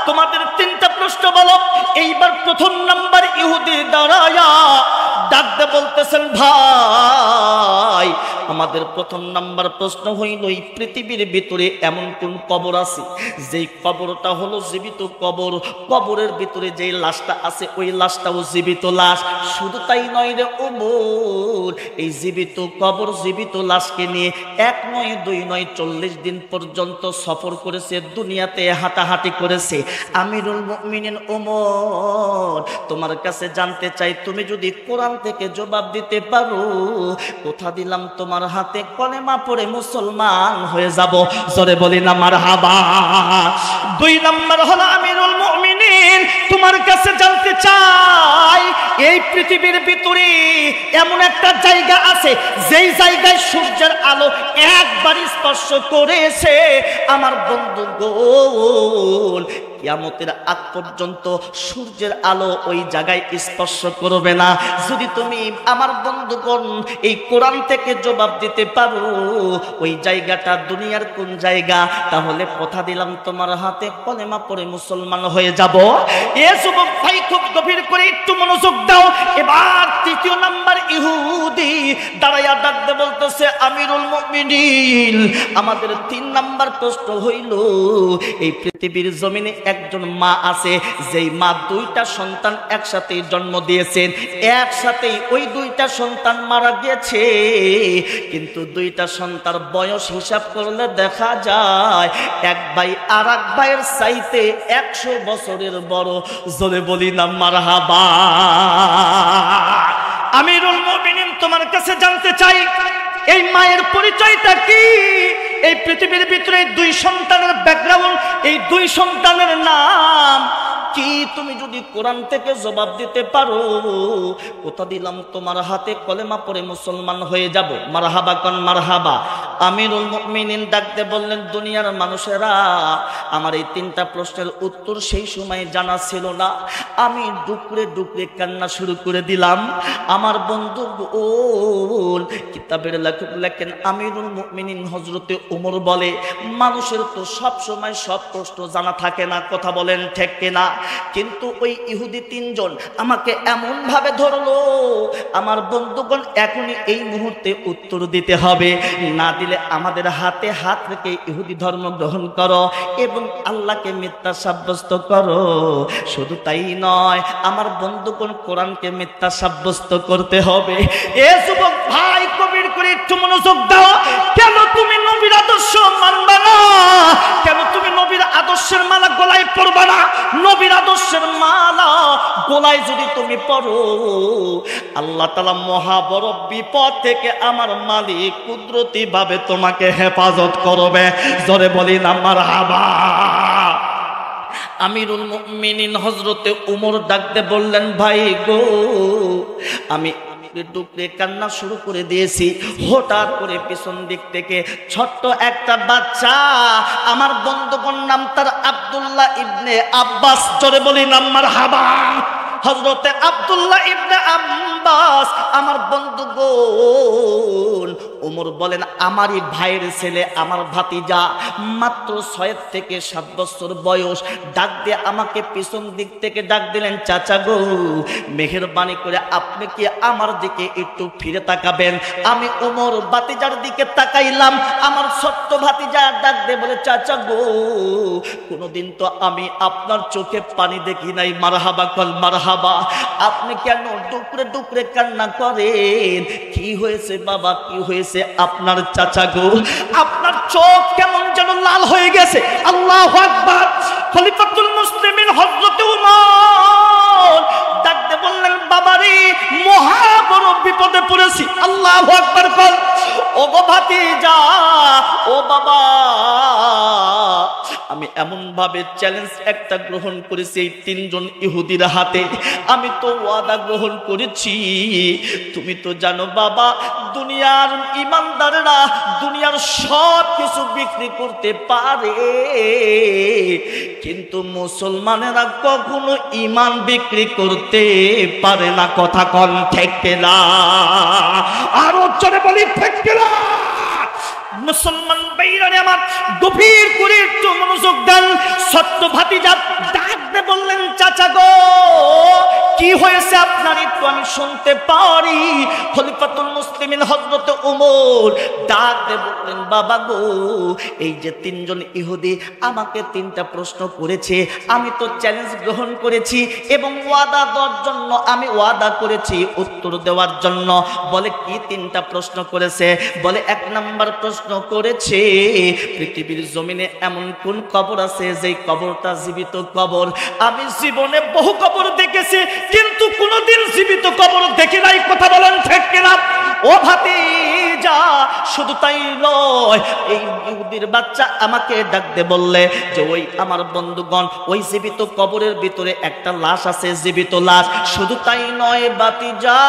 তোমাদের 3টা প্রশ্ন বলো। এইবার প্রথম নাম্বার ইহুদি দাঁড়ায়া ডাকতে বলতেছেন, ভাই, আমাদের প্রথম নাম্বার প্রশ্ন হইল, এই পৃথিবীর ভিতরে এমন কোন কবর আছে যেই কবরটা হলো জীবিত কবর, কবরের ভিতরে যেই লাশটা আছে ওই লাশটাও জীবিত লাশ। শুধু তাই নয় রে ওমর, এই জীবিত কবর, জীবিত লাশকে নিয়ে 1 নয় 2 নয় 40 দিন পর্যন্ত সফর করেছে, দুনিয়াতে হাঁটাহাঁটি করেছে। আমিরুল মুমিনিন ওমর, তোমার কাছে জানতে চাই, তুমি যদি কোরআন থেকে জবাব দিতে পারো, কথা দিলাম তোমার হাতে কলেমা পড়ে মুসলমান হয়ে যাব, জোরে বলি না মারহাবা। 2 নাম্বার হলো আমিরুল মুমিনিন, তোমার কাছে জানতে চাই, এই পৃথিবীর ভিতরে এমন একটা জায়গা আছে যেই জায়গায় সূর্যের আলো একবার স্পর্শ করেছে, আমার বন্ধুগণ কিয়ামতের আগ পর্যন্ত সূর্যের আলো ওই জায়গায় স্পর্শ করবে না। যদি তুমি আমার বন্ধুগণ এই কোরআন থেকে জবাব দিতে পারো ওই জায়গাটা দুনিয়ার কোন জায়গা, তাহলে কথা দিলাম তোমার হাতে কলেমা পড়ে মুসলমান হয়ে যাব। এ যুবক ভাই খুব গভীর করে একটু মনোযোগ দাও। এবার তৃতীয় নাম্বার ইহুদি দাঁড়াইয়া ডাকতে বলতেছে, আমিরুল মুমিনিন, আমাদের 3 নাম্বার প্রশ্ন হইল, এই পৃথিবীর জমিনে একজন মা আছে, যেই মা 2টা সন্তান একসাথে জন্ম দিয়েছেন, একসাথেই ওই 2টা সন্তান মারা গেছে, কিন্তু 2টা সন্তান বয়স হিসাব করলে দেখা যায় এক ভাই আর এক ভাইয়ের চাইতে 100 বছরের বড়। জোরে বলি না মারহাবা। আমিরুল মুমিনিন, তোমার কাছে জানতে চাই এই মায়ের পরিচয়টা কি? এই পৃথিবীর ভিতরে 2 সন্তানের ব্যাকগ্রাউন্ড, এই 2 সন্তানের নাম কি? তুমি যদি কোরআন থেকে জবাব দিতে পারো, কথা দিলাম তোমার হাতে কলেমা পড়ে মুসলমান হয়ে যাব। মারহাবা কোন মারহাবা। আমিরুল মুমিনিন ডাকতে বললেন, দুনিয়ার মানুষেরা, আমার এই 3টা প্রশ্নের উত্তর সেই সময় জানা ছিল না। আমি ডুকরে ডুকরে কান্না শুরু করে দিলাম। আমার বন্ধু কিতাবের লেখক লেখেন, আমিরুল মুমিনিন হযরতে ওমর বলে, মানুষের তো সব সময় সব প্রশ্ন জানা থাকে না, কথা বলেন ঠিক কিনা? কিন্তু ওই ইহুদি 3 জন আমাকে এমন ভাবে ধরলো, আমার বন্ধুগণ এখনই এই মুহূর্তে উত্তর দিতে হবে, না দিলে আমাদের হাতে হাত রেখে ইহুদি ধর্ম গ্রহণ করো এবং আল্লাহকে মিথ্যা সাব্যস্ত করো। শুধু তাই নয়, আমার বন্ধুগণ কোরআনকে মিথ্যা সাব্যস্ত করতে হবে। এ যুবক ভাই কবির করে একটু মনোযোগ দাও। কেন তুমি নবীর আদর্শ মানবা না? কেন তুমি নবীর আদর্শের মালা গলায় পরবা না? নবীর আদর্শের মালা গলায় যদি তুমি পরো, আল্লাহ তাআলা মহা বড় বিপদ থেকে আমার মালিক কুদরতি ভাবে তোমাকে হেফাজত করবে। জোরে বলি না মারহাবা। আমিরুল মুমিনিন হযরতে ওমর ডাকতে বললেন, ভাই গো, আমি টুকরে কান্না শুরু করে দিয়েছি। হঠাৎ করে পিছন দিক থেকে ছোট্ট একটা বাচ্চা, আমার বন্ধুগণ নাম তার আব্দুল্লাহ ইবনে আব্বাস, জোরে বলি না মারহাবা। হযরতে আব্দুল্লাহ ইবনে আব্বাস আমার বন্ধুগণ, ওমর বলেন আমারই ভাইয়ের ছেলে, আমার ভাতিজা, মাত্র 6 থেকে 7 বছর বয়স। ডাক দিয়ে আমাকে পিছন দিক থেকে ডাক দিলেন, চাচা গো, মেহেরবানি করে আপনি কি আমার দিকে একটু ফিরে তাকাবেন? আমি ওমর ভাতিজার দিকে তাকাইলাম। আমার ছোট্ট ভাতিজা ডাক দিয়ে বলে, চাচা গো, কোনোদিন তো আমি আপনার চোখে পানি দেখি নাই। মারহাবা কল মারহাবা। আপনি কেন ডুকরে ডুকরে কান্না করেন? কি হয়েছে বাবা, কি হয়েছে আপনার? চাচা গো, আপনার চোখ কেমন যেন লাল হয়ে গেছে। আল্লাহু আকবার। খলিফাতুল মুসলিমিন হযরতে ওমর ডাকতে বললেন, বাবারে, মহা বড় বিপদে পড়েছি। আল্লাহু আকবার বল। ও গো ভাতিজা, ও বাবা, আমি এমন ভাবে চ্যালেঞ্জ একটা গ্রহণ করেছি এই 3 জন ইহুদির হাতে। আমি তো ওয়াদা গ্রহণ করেছি। তুমি তো জানো বাবা, দুনিয়ার ইমানদাররা দুনিয়ার সব কিছু বিক্রি করতে পারে, কিন্তু মুসলমানেরা কখনো ইমান বিক্রি করতে পারে না। কথা কন ঠিক না? আরো জোরে বলি ঠিক না? মুসলমান ভাইরা আমার গভীর করে একটু মনোযোগ দেন। সত্য ভাতিজা ডাকতে বললেন, চাচা গো, কি হয়েছে আপনার একটু আমি শুনতে পারি। খলিফাতুল মুসলিমিন হযরতে ওমর ডাকতে বললেন, বাবা গো, এই যে 3 জন ইহুদি আমাকে 3টা প্রশ্ন করেছে, আমি তো চ্যালেঞ্জ গ্রহণ করেছি এবং ওয়াদা দেওয়ার জন্য আমি ওয়াদা করেছি উত্তর দেওয়ার জন্য। বলে কি 3টা প্রশ্ন করেছে? বলে 1 নাম্বার প্রশ্ন করেছে, পৃথিবীর জমিনে এমন কোন কবর আছে যেই কবরটা জীবিত কবর? আমি জীবনে বহু কবর দেখেছি, কিন্তু কোনোদিন জীবিত কবর দেখি নাই। কথা বলেন ঠিক কিনা? ও ভাতিজা, শুধু তাই নয়, এই ইহুদির বাচ্চা আমাকে ডাক দে বললে যে ওই আমার বন্ধুগণ, ওই জীবিত কবরের ভিতরে একটা লাশ আছে, জীবিত লাশ। শুধু তাই নয় ভাতিজা,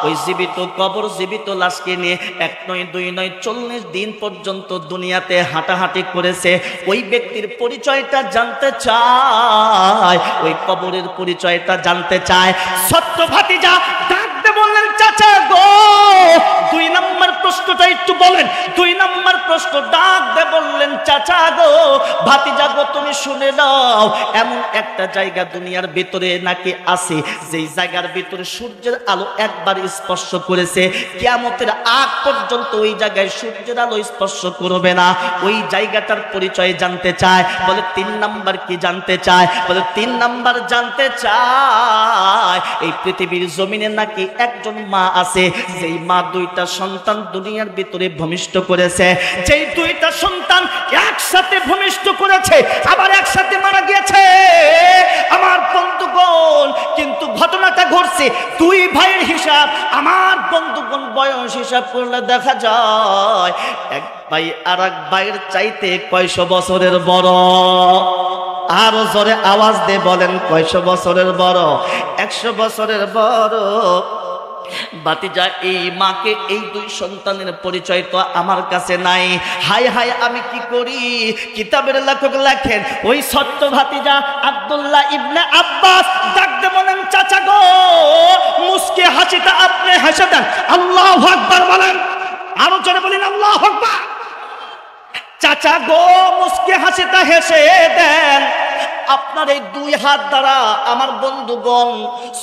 ওই জীবিত কবর, জীবিত লাশকে নিয়ে 1 নয় 2 নয় 40 দিন পর্যন্ত দুনিয়াতে হাঁটাহাঁটি করেছে। ওই ব্যক্তির পরিচয়টা জানতে চায়, ওই কবরের পরিচয়টা জানতে চায়। সত্য ভাতিজা ডাকতে বললেন, চাচা গো 2 নম্বর প্রশ্নটা একটু বলেন। 2 নম্বর প্রশ্ন ডাকতে বললেন, চাচা গো, ভাতিজা গো, তুমি শুনে নাও, এমন একটা জায়গা দুনিয়ার ভিতরে নাকি আছে, যেই জায়গার ভিতরে সূর্যের আলো একবার স্পর্শ করেছে, কিয়ামতের আগ পর্যন্ত ওই জায়গায় সূর্যের আলো স্পর্শ করবে না। ওই জায়গাটার পরিচয় জানতে চায়। বলে 3 নাম্বার কি জানতে চায়? বলে 3 নাম্বার জানতে চায়, এই পৃথিবীর জমিনে নাকি একজন মা আছে, যেই মা 2টা সন্তান দুনিয়ার ভিতরে ভূমিষ্ঠ করেছে। যেই 2টা সন্তান একসাথে ভূমিষ্ঠ করেছে, আবার একসাথে মারা গিয়েছে। আমার বন্ধুগণ, কিন্তু ঘটনাটা ঘটছে 2 ভাইয়ের হিসাব। আমার বন্ধুগণ, বয়স হিসাব করলে দেখা যায় এক ভাই আর এক ভাইয়ের চাইতে কয়শো বছরের বড়। আরো জোরে আওয়াজ দিয়ে বলেন, কয়শো বছরের বড়? 100 বছরের বড়। ভাতিজা, এই মাকে, এই 2 সন্তানের পরিচয় তো আমার কাছে নাই। হায় হায়, আমি কি করি? কিতাবের লেখক লেখেন, ওই ছোট্ট ভাতিজা আব্দুল্লাহ ইবনে আব্বাস ডাকতে বলেন, চাচা গো, মুস্কে হাসিটা আপনি হেসে দেন। আল্লাহু আকবার বলেন। আরো জোরে বলেন, আল্লাহু আকবার। চাচা গো, মুস্কে হাসিটা হেসে দেন। আপনার এই 2 হাত দ্বারা আমার বন্ধুগণ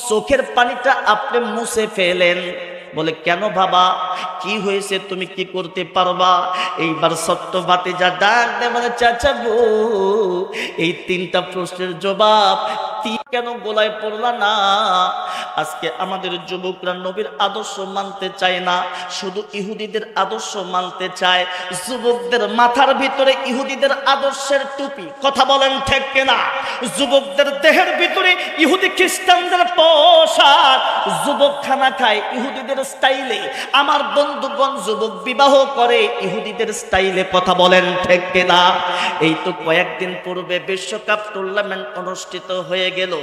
চোখের পানিটা আপনি মুছে ফেলেন। বলে, কেন বাবা, কি হয়েছে? তুমি কি করতে পারবা? এইবার ছোট্ট ভাতিজা ডাক দে বলে, চাচা গো, এই 3টা প্রশ্নের জবাব কেন গোলায় পড়লা না? আজকে আমাদের যুবকরা নবীর আদর্শ মানতে চায় না, শুধু ইহুদিদের আদর্শ মানতে চায়। যুবকদের মাথার ভিতরে ইহুদিদের আদর্শের টুপি। কথা বলেন ঠিক কিনা? যুবকদের দেহের ভিতরে ইহুদি খ্রিস্টানদের পোশাক। যুবক খানা খায় ইহুদিদের স্টাইলে। আমার বন্ধুগণ যুবক বিবাহ করে ইহুদিদের স্টাইলে। কথা বলেন ঠিক কিনা? এই তো কয়েকদিন পূর্বে বিশ্বকাপ টুর্নামেন্ট অনুষ্ঠিত হয়ে গেল।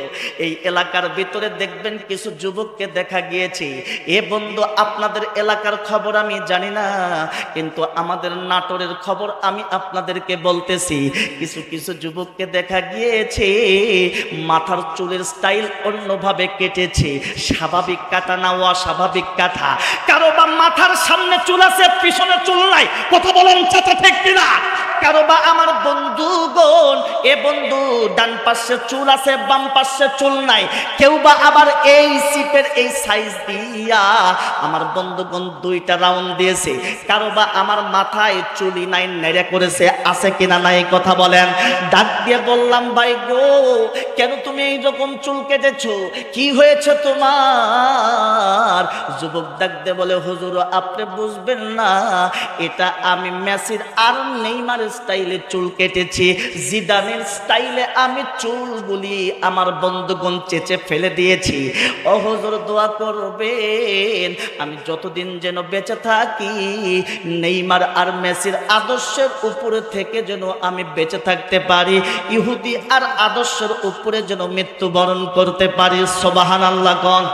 এই এলাকার ভিতরে দেখবেন কিছু যুবককে দেখা গিয়েছে। এ বন্ধু, আপনাদের এলাকার খবর আমি জানি না, কিন্তু আমাদের নাটোরের খবর আমি আপনাদেরকে বলতেছি। কিছু কিছু যুবককে দেখা গিয়েছে মাথার চুলের স্টাইল অন্যভাবে কেটেছে। স্বাভাবিক কাটা না, অস্বাভাবিক কাটা। কারো বা মাথার সামনে চুল আছে, পিছনে চুল নাই। কথা বলেন চাচা ঠিক কিনা? কারো বা আমার বন্ধুগণ, এ বন্ধু ডান পাশে চুল আছে, বাম পাশে চুল নাই। কেউ বা আবার এই সিপের এই সাইজ দিয়া আমার বন্ধুগণ 2টা রাউন্ড দিয়েছে। কারো বা আমার মাথায় চুলি নাই, নেড়ে করেছে। আছে কিনা নাই? কথা বলেন। ডাক দিয়ে বললাম, ভাই গো, কেন তুমি এই রকম চুল কেটেছো? কি হয়েছে তোমার? যুবক ডাক দিয়ে বলে, হুজুর আপনি বুঝবেন না, এটা আমি মেসির আর নেইমার স্টাইলে চুল কেটেছি। জিদানের স্টাইলে আমি চুলগুলি আমার বন্ধুগণ চেঁচে ফেলে দিয়েছি। ও হুজুর দোয়া করবেন, আমি যতদিন যেন বেঁচে থাকি নেইমার আর মেসির আদর্শের উপরে থেকে যেন আমি বেঁচে থাকতে পারি, ইহুদি আর আদর্শের উপরে যেন মৃত্যুবরণ করতে পারি। সুবহানাল্লাহ। কোন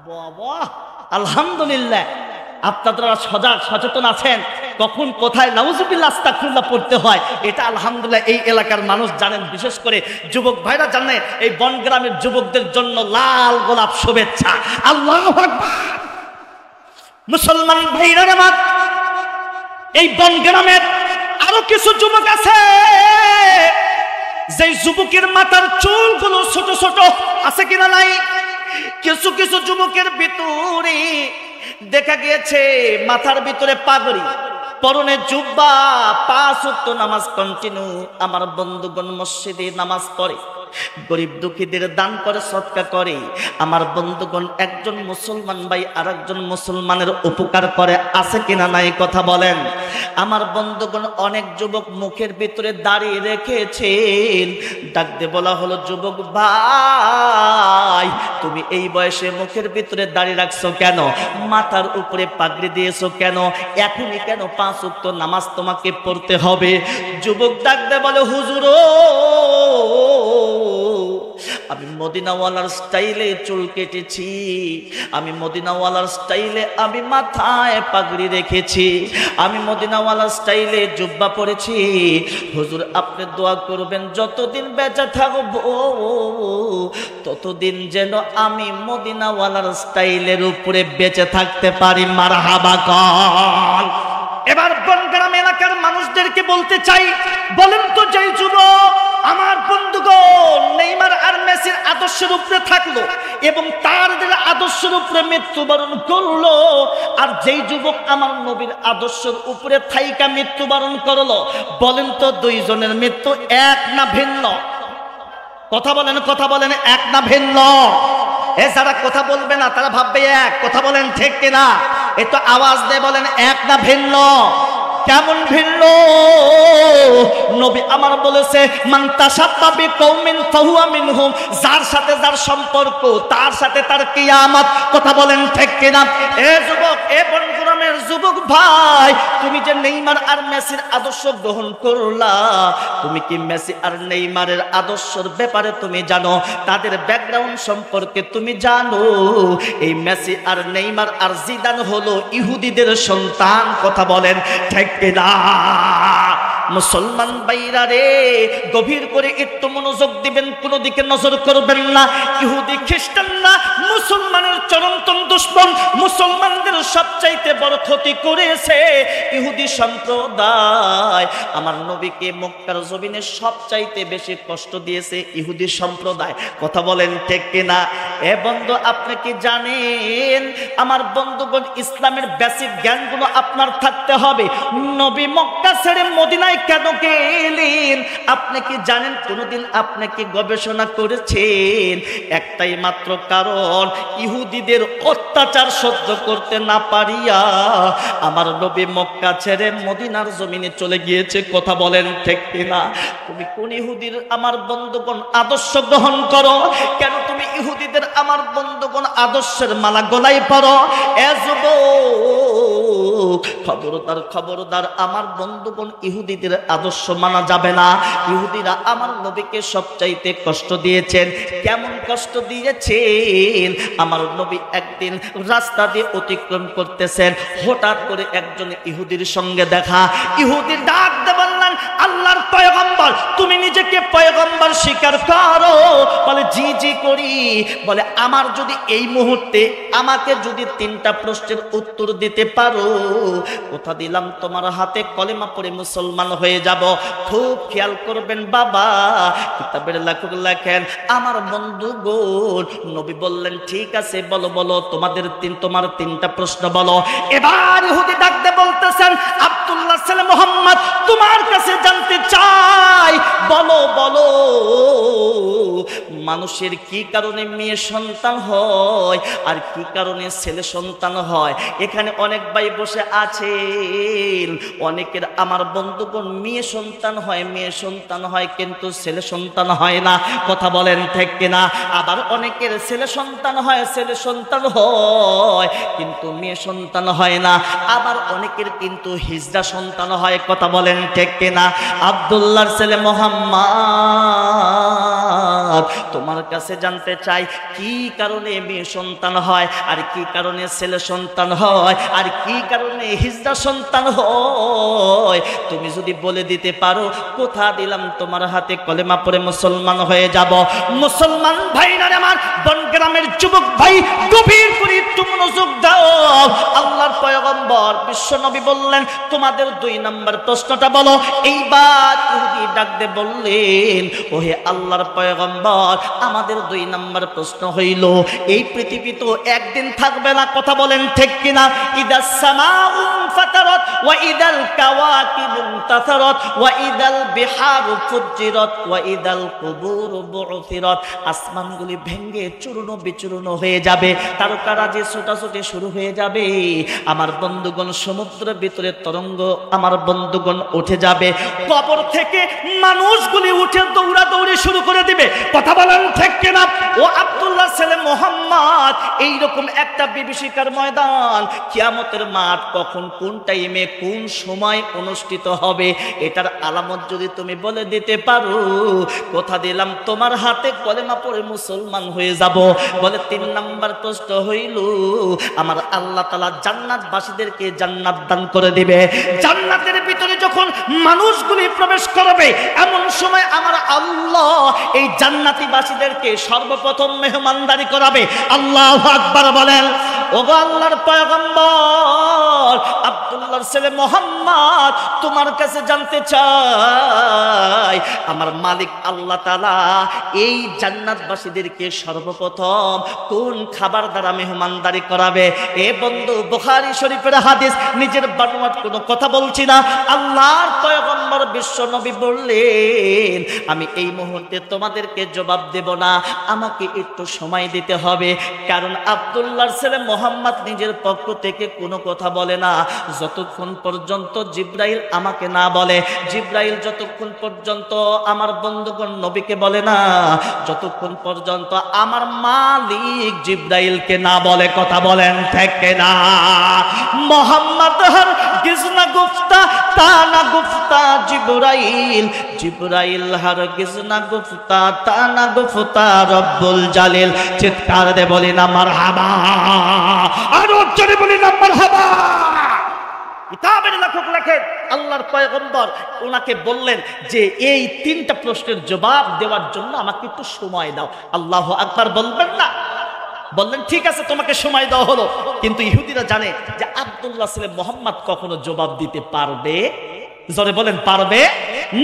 বাবা, আলহামদুলিল্লাহ, আপনারা সচেতন আছেন কখন কোথায় নাউজুবিল্লাহ আস্তাগফিরুল্লাহ পড়তে হয়। এটা আলহামদুলিল্লাহ এই এলাকার মানুষ জানেন। বিশেষ করে যুবক ভাইরা জানেন। এই বনগ্রামের যুবকদের জন্য লাল গোলাপ শুভেচ্ছা। আল্লাহু আকবার। মুসলমান ভাইরা আমার, এই বনগ্রামের আরো কিছু যুবক আছে, যে যুবকের মাথার চুলগুলো ছোট ছোট। আছে কিনা নাই? কিছু কিছু যুবকের ভিতরে দেখা গিয়েছে মাথার ভিতরে পাগড়ি, পরনে জুব্বা, 5 ওয়াক্ত নামাজ কন্টিনিউ। আমার বন্ধুগণ মসজিদে নামাজ পড়ে, গরিব দুঃখীদের দান করে, সদকা করে। আমার বন্ধুগণ, একজন মুসলমান ভাই আরেকজন মুসলমানের উপকার করে, আছে কিনা নাই কথা বলেন। আমার বন্ধুগণ, অনেক যুবক মুখের ভিতরে দাড়ি রেখেছেন, ডাক দিয়ে বলা হলো, যুবক ভাই তুমি এই বয়সে মুখের ভিতরে দাড়ি রাখছো কেন? মাথার উপরে পাগড়ি দিয়েছো কেন? এখনই কেন 5 ওয়াক্ত নামাজ তোমাকে পড়তে হবে? যুবক ডাক দিয়ে বলে, হুজুর আমি মদিনাওয়ালার স্টাইলে চুল কেটেছি, আমি মদিনাওয়ালার স্টাইলে আমি মাথায় পাগড়ি রেখেছি, আমি মদিনাওয়ালার স্টাইলে জুব্বা পরেছি। হুজুর আপনি দোয়া করবেন যতদিন বেঁচে থাকবো ততদিন যেন আমি মদিনাওয়ালার স্টাইলের উপরে বেঁচে থাকতে পারি। মারহাবা কল। এবার বনগ্রাম এলাকার মানুষদেরকে বলতে চাই, বলেন তো যেই যুবক আমার বন্ধুগণ নেইমার আর মেসির আদর্শের উপরে থাকলো এবং তার আদর্শের উপরে মৃত্যুবরণ করলো, আর যেই যুবক আমার নবীর আদর্শের উপরে থাইকা মৃত্যুবরণ করলো, বলেন তো দুইজনের মৃত্যু এক না ভিন্ন? কথা বলেন, কথা বলেন, এক না ভিন্ন? এ যারা কথা বলবে না তারা ভাববে এক। কথা বলেন ঠিক কিনা? একটু আওয়াজ দিয়ে বলেন, এক না ভিন্ন? কেমন ভিন্ন? নবী আমার বলেছে, মান তাশাব্বা বিকওমিন ফাহুয়া মিনহুম, যার সাথে যার সম্পর্ক তার সাথে তার কিয়ামত। কথা বলেন ঠিক কিনা? এ যুবক, এ বনগ্রামের যুবক ভাই, তুমি যে নেইমার আর মেসির আদর্শ গ্রহণ করলা, তুমি কি মেসি আর নেইমারের আদর্শের ব্যাপারে তুমি জানো? তাদের ব্যাকগ্রাউন্ড সম্পর্কে তুমি জানো? এই মেসি আর নেইমার আর জিদান হলো ইহুদিদের সন্তান। কথা বলেন ঠিক কিনা? মুসলমান ভাইরা রে, গভীর করে একটু মনোযোগ দিবেন, কোনো দিকে নজর করবেন না। ইহুদি খ্রিস্টানরা মুসলমানের চরমতম দুশমন, মুসলমানদের সবচাইতে বড় ক্ষতি করেছে ইহুদি সম্প্রদায়। আমার নবীকে মক্কার জমিনে সবচাইতে বেশি কষ্ট দিয়েছে ইহুদি সম্প্রদায়। কথা বলেন ঠিক কিনা? এ বন্ধু, আপনি কি জানেন? আমার বন্ধুগণ, ইসলামের বেসিক জ্ঞানগুলো আপনার থাকতে হবে। নবী মক্কা ছেড়ে মদিনায় কেন গেলেন আপনি কি জানেন? কোনদিন আপনি কি গবেষণা করেছেন? একটাই মাত্র কারণ, ইহুদিদের অত্যাচার সহ্য করতে না পারিয়া আমার নবী মক্কা ছেড়ে মদিনার জমিনে চলে গিয়েছে। কথা বলেন ঠিক কিনা? তুমি কোন ইহুদির আমার বন্ধুগণ আদর্শ গ্রহণ করো? কেন তুমি ইহুদিদের আমার বন্ধুগণ আদর্শের মালা গলায় পরো? এ যুবক, খবরদার খবরদার, আমার বন্ধুগণ ইহুদিদের আদর্শ মানা যাবে না। ইহুদিরা আমার নবীকে সবচাইতে কষ্ট দিয়েছেন। কেমন কষ্ট দিয়েছেন? আমার নবী একদিন রাস্তা দিয়ে অতিক্রম করতেছেন, হঠাৎ করে একজন ইহুদির সঙ্গে দেখা। ইহুদির ডাক দিয়ে বললেন, আল্লাহর পয়গম্বর, তুমি নিজেকে পয়গম্বর স্বীকার করো? বলে, জি জি করি। বলে, আমার যদি এই মুহূর্তে আমাকে যদি 3টা প্রশ্নের উত্তর দিতে পারো, কথা দিলাম তোমার হাতে কলেমা পড়ে মুসলমান হয়ে যাব। খুব খেয়াল করবেন বাবা, কিতাবের লেখক লেখেন, আমার বন্ধুগণ নবী বললেন, ঠিক আছে বলো বলো, তোমার 3টা প্রশ্ন বলো। এবার ইহুদি ডাকতে বলতেছেন, আব্দুল্লাহ ছেলে মুহাম্মদ, তোমার কাছে জানতে চাই, বলো বলো, মানুষের কি কারণে মেয়ে সন্তান হয় আর কি কারণে ছেলে সন্তান হয়? এখানে অনেক ভাই বসে আছেন, অনেকের আমার বন্ধুগণ মেয়ে সন্তান হয়, মেয়ে সন্তান হয়, কিন্তু ছেলে সন্তান হয় না। কথা বলেন ঠিক কিনা? আবার অনেকের ছেলে সন্তান হয়, ছেলে সন্তান হয়, কিন্তু মেয়ে সন্তান হয় না। আবার অনেকের কিন্তু হিজড়া সন্তান হয়। কথা বলেন ঠিক কিনা? আব্দুল্লাহর ছেলে মুহাম্মদ, তোমার কাছে জানতে চাই, কি কারণে মেয়ে সন্তান হয় আর কি কারণে ছেলে সন্তান হয় আর কি কারণে হিজড়া সন্তান হয়? তুমি যদি বলে দিতে পারো, কথা দিলাম তোমার হাতে কলেমা পড়ে মুসলমান হয়ে যাব। মুসলমান ভাইরা আমার, বনগ্রামের যুবক ভাই, গভীর করে একটু মনোযোগ দাও। আল্লাহর পয়গম্বর বিশ্ব নবী বললেন, তোমাদের 2 নম্বর প্রশ্নটা বলো। এইবার ইহুদি ডাক দিয়ে বললেন, ওহে আল্লাহর পয়গম্বর, পয়গম্বর, আমাদের 2 নম্বর প্রশ্ন হইল, এই পৃথিবী তো একদিন থাকবে না, কথা বলেন ঠিক কিনা? ইদাস সামাউ ফাতারাত ওয়া ইদাল কাওয়াকিবু তাসারাত ওয়া ইদাল বিহারু ফুজ্জিরাত ওয়া ইদাল কুবুরু বু'থিরাত, আসমানগুলি ভেঙে চূর্ণ বিচূর্ণ হয়ে যাবে, তারকারাজি ছোটাছুটি শুরু হয়ে যাবে, আমার বন্ধুগণ সমুদ্রের ভিতরে তরঙ্গ আমার বন্ধুগণ উঠে যাবে, কবর থেকে মানুষগুলি উঠে দৌড়াদৌড়ি শুরু করে দিবে, কথা বলেন ঠিক কিনা? ও আব্দুল্লাহ ছেলে মোহাম্মদ, এইরকম একটা বিভীষিকার ময়দান, কিয়ামতের মাঠ কখন, কোন টাইমে, কোন সময় অনুষ্ঠিত হবে, এটার আলামত যদি তুমি বলে দিতে পারো, কথা দিলাম তোমার হাতে কলেমা পড়ে মুসলমান হয়ে যাব। বলে 3 নাম্বার প্রশ্ন হইল, আমার আল্লাহ তাআলা জান্নাতবাসীদেরকে জান্নাত দান করে দিবে, জান্নাতের ভিতরে যখন মানুষগুলি প্রবেশ করবে, এমন সময় আমার আল্লাহ এই জান্নাতীবাসীদেরকে সর্বপ্রথম মেহমানদারি করাবে। আল্লাহু আকবার বলেন। ওগো আল্লাহর পয়গম্বর, আব্দুল্লাহর ছেলে মোহাম্মদ, তোমার কাছে জানতে চাই, আমার মালিক আল্লাহ তাআলা এই জান্নাতবাসীদেরকে সর্বপ্রথম কোন খাবার দ্বারা মেহমানদারি করাবে? এ বন্ধু, বুখারী শরীফের হাদিস, নিজের বানোয়াট কোনো কথা বলছি না। আল্লাহর পয়গম্বর বিশ্ব নবী বললেন, আমি এই মুহূর্তে তোমাদেরকে জবাব দেব না, আমাকে একটু সময় দিতে হবে, কারণ আব্দুল্লাহর ছেলে মোহাম্মদ নিজের পক্ষ থেকে কোনো কথা বলে না যতক্ষণ পর্যন্ত জিব্রাইল আমাকে না বলে, জিব্রাইল যতক্ষণ পর্যন্ত আমার বন্ধুগণ নবীকে বলে না, যতক্ষণ পর্যন্ত আমার মালিক জিব্রাইলকে না বলে, কথা বলেন ঠিক না? মোহাম্মদ হরগিজ না গুফতা তা না গুফতা জিব্রাইল, জিব্রাইল হরগিজ না গুফতা তা না গুফতা রব্বুল জালিল। চিৎকার দে বলি না মারহাবা, আর উচ্চারে বলি না মারহাবা। কিতাবের লেখক লেখেন, আল্লাহর পয়গম্বর ওনাকে বললেন যে এই 3টা প্রশ্নের জবাব দেওয়ার জন্য আমাকে একটু সময় দাও। আল্লাহু আকবার বলবেন না? বললেন ঠিক আছে, তোমাকে সময় দেওয়া হলো। কিন্তু ইহুদিরা জানে যে আব্দুল্লাহ ছেলে মোহাম্মদ কখনো জবাব দিতে পারবে, জোরে বলেন পারবে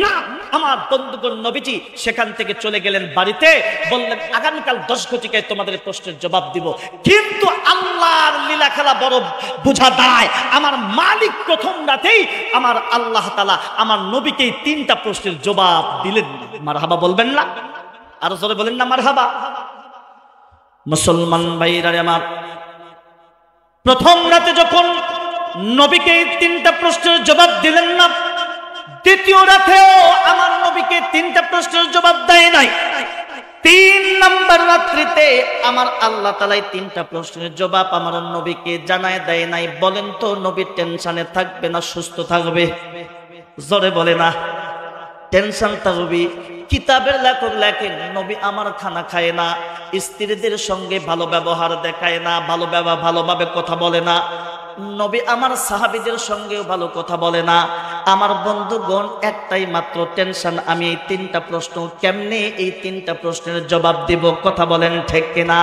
না। আমার বন্ধুগণ নবীজি সেখান থেকে চলে গেলেন বাড়িতে, বললেন আগামীকাল 10 ঘটিকায় তোমাদের প্রশ্নের জবাব দিব। কিন্তু আল্লাহর লীলা খেলা বড় বোঝা দায়, আমার মালিক প্রথম রাতেই আমার আল্লাহ তাআলা আমার নবীকে 3টা প্রশ্নের জবাব দিলেন। মারহাবা বলবেন না? আর জোরে বলেন না মারহাবা। মুসলমান ভাইরা আমার, প্রথম রাতে যখন নবীকে 3টা প্রশ্নের জবাব দিলেন না, দ্বিতীয় রাতেও আমার নবীকে 3টা প্রশ্নের জবাব দেয় নাই। 3 নম্বর রাত্রিতে আমার আল্লাহ তাআলা 3টা প্রশ্নের জবাব আমার নবীকে জানায় দেয় নাই। বলেন তো, নবী টেনশনে থাকবে না সুস্থ থাকবে? জোরে বলে না, টেনশন থাকবে। কিতাবের লেখক লেখেন, নবী আমার খানা খায় না, স্ত্রীদের সঙ্গে ভালো ব্যবহার দেখায় না, ভালোভাবে কথা বলে না, নবী আমার সাহাবীদের সঙ্গেও ভালো কথা বলে না। আমার বন্ধুগণ একটাই মাত্র টেনশন, আমি এই 3টা প্রশ্ন কেমনে এই 3টা প্রশ্নের জবাব দেব, কথা বলেন ঠিক কিনা?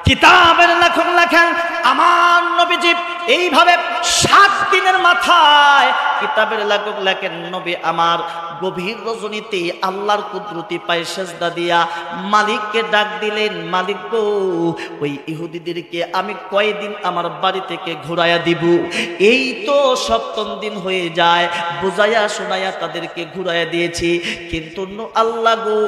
কিতাবের লেখক লেখেন, আমার নবীজি এইভাবে 7 দিনের মাথায়, কিতাবের লেখক লেখেন, নবী আমার গভীর রজনীতে আল্লাহর কুদরতি পায়ে সেজদা দিয়া মালিককে ডাক দিলেন, মালিক গো, ওই ইহুদিদেরকে আমি কয়দিন আমার বাড়ি থেকে ঘুরাইয়া দিব? এই তো 7ম দিন হয়ে যায়, বুঝাইয়া শোনাইয়া তাদেরকে ঘুরাইয়া দিয়েছি, কিন্তু আল্লাহ গো,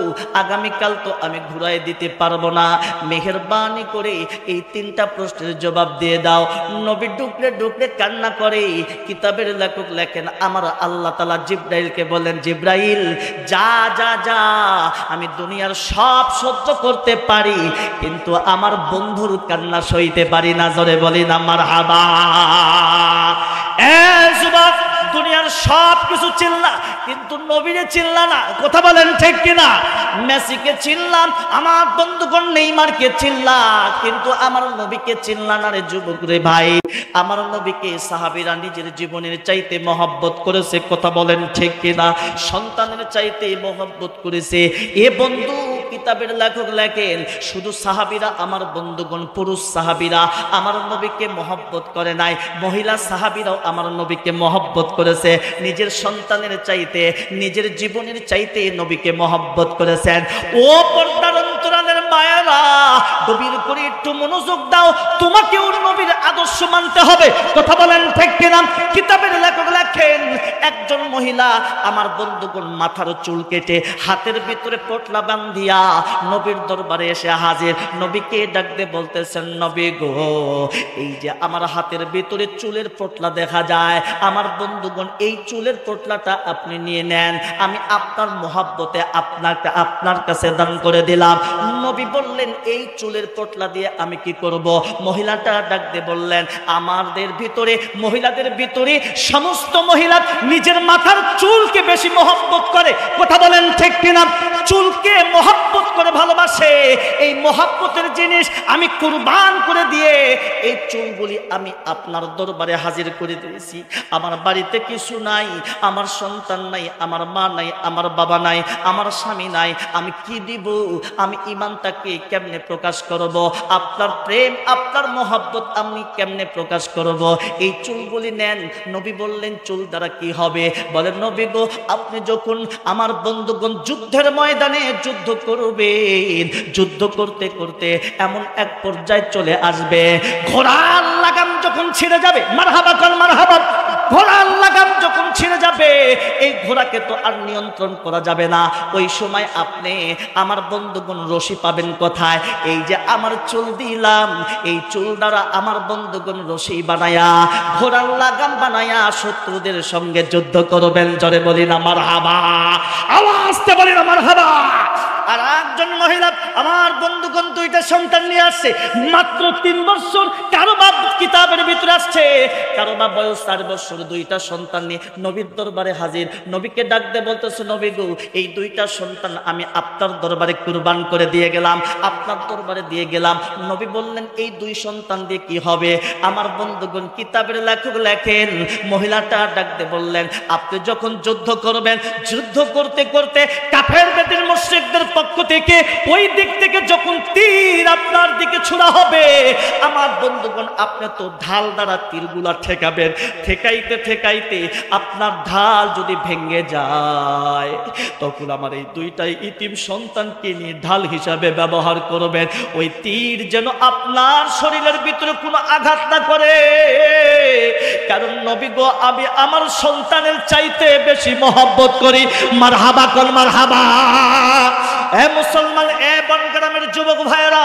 আগামীকাল তো আমি ঘুরাইয়া দিতে পারবো না, মেহেরবানি করে এই 3টা প্রশ্নের জবাব দিয়ে দাও। নবী ডুকরে ডুকরে কান্না করে। কিতাবের লেখক লেখেন, আমার আল্লাহ তাআলা জিব্রাইলকে বলেন, জিব্রাইল যা যা যা, আমি দুনিয়ার সব সহ্য করতে পারি, কিন্তু আমার বন্ধুর কান্না সইতে পারি না। জোরে বলি না মারহাবা। দুনিয়ার সব কিছু চিল্লা, কিন্তু নবীরে চিল্লা না, কথা বলেন ঠিক কিনা? মেসিকে চিল্লাম, আমার বন্ধুগণ নেইমারকে চিল্লা, কিন্তু আমার নবীকে চিল্লা না রে যুবক রে ভাই। আমার নবীকে সাহাবীরা নিজের জীবনের চাইতে মহব্বত করেছে, কথা বলেন ঠিক কিনা? সন্তানের চাইতে মহব্বত করেছে। এ বন্ধু, কিতাবের লেখক লেখেন, শুধু সাহাবীরা, আমার বন্ধুগণ পুরুষ সাহাবীরা আমার নবীকে মহব্বত করে নাই, মহিলা সাহাবীরাও আমার নবীকে মহব্বত করেছে। নিজের সন্তানের চাইতে, নিজের জীবনের চাইতে নবীকে মহব্বত করেছেন। ও পর্দার ভাইরা, গভীর করে একটু মনোযোগ দাও, তোমাকেও নবীর আদর্শ মানতে হবে। কথা বলেন ঠিক কিনা? কিতাবের লেখক লেখেন, একজন মহিলা আমার বন্ধুগণ মাথার চুল কেটে হাতের ভিতরে পটলা বান্ধিয়া নবীর দরবারে এসে হাজির। নবীকে ডাক দিয়ে বলতেছেন, নবী গো, এই যে আমার হাতের ভিতরে চুলের পটলা দেখা যায়, আমার বন্ধুগণ এই চুলের পটলাটা আপনি নিয়ে নেন, আমি আপনার মহব্বতে আপনার কাছে দান করে দিলাম। নবী বললেন, এই চুলের পটলা দিয়ে আমি কি করব? মহিলাটা ডাক দিয়ে বললেন, আমাদের ভিতরে মহিলাদের ভিতরে সমস্ত মহিলা নিজের মাথার চুলকে বেশি মহব্বত করে। কথা বলেন ঠিক কিনা? চুলকে মহব্বত করে ভালোবাসে। এই মহব্বতের জিনিস আমি কুরবান করে দিয়ে এই চুলগুলি আমি আপনার দরবারে হাজির করে দিয়েছি। আমার বাড়িতে কিছু নাই, আমার সন্তান নাই, আমার মা নাই, আমার বাবা নাই, আমার স্বামী নাই, আমি কি দিব? আমি ইমানটাকে কেমনে প্রকাশ করব? আপনার প্রেম, আপনার মহব্বত আমি কেমনে প্রকাশ করব? এই চুলগুলি নেন। নবী বললেন, চুল দ্বারা কি হবে? বলেন, নবী গো, আপনি যখন আমার বন্ধুগণ যুদ্ধের ময়দানে যুদ্ধ করবেন, যুদ্ধ করতে করতে এমন এক পর্যায়ে চলে আসবে, ঘোড়ার লাগাম যখন ছিঁড়ে যাবে, মারহাবা কর মারহাবা, ঘোড়ার লাগাম যখন ছিঁড়ে যাবে, এই ঘোড়াকে তো আর নিয়ন্ত্রণ করা যাবে না। ওই সময় আপনি আমার বন্ধুগণ রশি পাবেন কোথায়? এই যে আমার চুল দিলাম, এই চুল দ্বারা আমার বন্ধুগণ রশি বানায়া, ঘোড়ার লাগাম বানায়া শত্রুদের সঙ্গে যুদ্ধ করবেন। জোরে বলি না মারহাবা, আওয়াজতে বলি না মারহাবা। আর একজন মহিলা, আমার বন্ধুগণ দুইটা সন্তান নিয়ে আসছে, মাত্র 3 বছর, কারো বাপ কিতাবের ভিতরে আসছে, কারো বাপ বয়স 4 বছর, দুইটা সন্তান নিয়ে নবীর দরবারে হাজির। নবীকে ডাক দিয়ে বলতেছে, নবী গো, এই দুইটা সন্তান আমি আপনার দরবারে কুরবান করে দিয়ে গেলাম, আপনার দরবারে দিয়ে গেলাম। নবী বললেন, এই 2 সন্তান দিয়ে কি হবে? আমার বন্ধুগণ কিতাবের লেখক লেখেন, মহিলাটা ডাক দিয়ে বললেন, আপনি যখন যুদ্ধ করবেন, যুদ্ধ করতে করতে কাফের বেদিন মুশরিকদের পক্ষ থেকে ওই দিক থেকে যখন তীর আপনার দিকে ছোড়া হবে, আমার বন্ধুগণ আপনি তো ঢাল দ্বারা তীরগুলা ঠেকাবেন, ঠেকাইতে ঠেকাইতে আপনার ঢাল যদি ভেঙে যায়, তখন আমার এই 2টাই ইতিম সন্তানকে নিয়ে ঢাল হিসাবে ব্যবহার করবেন। ওই তীর যেন আপনার শরীরের ভিতরে কোনো আঘাত না করে, কারণ নবী গো, আমি আমার সন্তানের চাইতে বেশি মহব্বত করি। মারহাবা কর মারহাবা। এ মুসলমান, এ বনগ্রামের যুবক ভাইরা,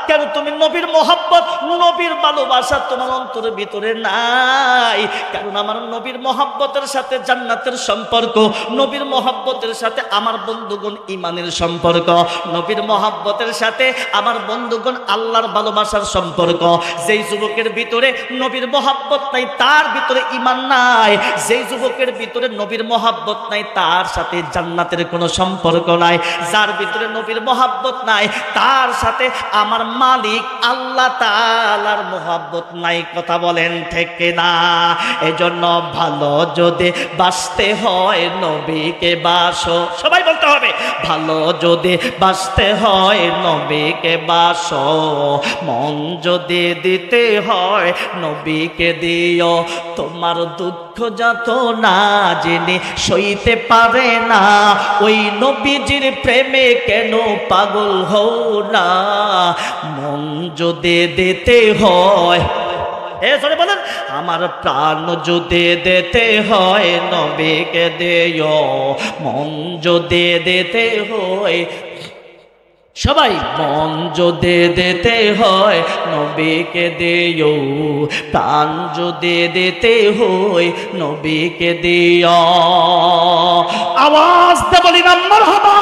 কেন তুমি নবীর মহব্বত, নবীর ভালোবাসা তোমার অন্তরের ভিতরে নাই? কারণ আমার নবীর মহব্বতের সাথে জান্নাতের সম্পর্ক, নবীর মহব্বতের সাথে আমার বন্ধুগণ ইমানের সম্পর্ক, নবীর মহব্বতের সাথে আমার বন্ধুগণ আল্লাহর ভালোবাসার সম্পর্ক। যেই যুবকের ভিতরে নবীর মহব্বত নাই, তার ভিতরে ইমান নাই। যেই যুবকের ভিতরে নবীর মহব্বত নাই, তার সাথে জান্নাতের কোনো সম্পর্ক নাই। যার ভিতরে নবীর মহব্বত নাই, তার সাথে আমার মালিক আল্লাহ তাআলার মহব্বত নাই। কথা বলেন ঠিক না? এজন্য ভালো যদি বাসতে হয় নবীকে বাসো। সবাই বলতে হবে, ভালো যদি বাসতে হয় নবীকে বাসো, মন যদি দিতে হয় নবীকে দিও। তোমার দুঃখ যত না জেনে সইতে পারে না, ওই নবীজির প্রেমে কেন পাগল হও না? মন যদি দিতে হয়, বলেন, আমার প্রাণ যদি দিতে হয় নবীকে দিও, মন যদি দিতে হয়, সবাই মন যদি দিতে হয় নবীকে দিও, প্রাণ যদি দিতে হয় নবীকে দিও। আওয়াজ দে বলি না মারহাবা।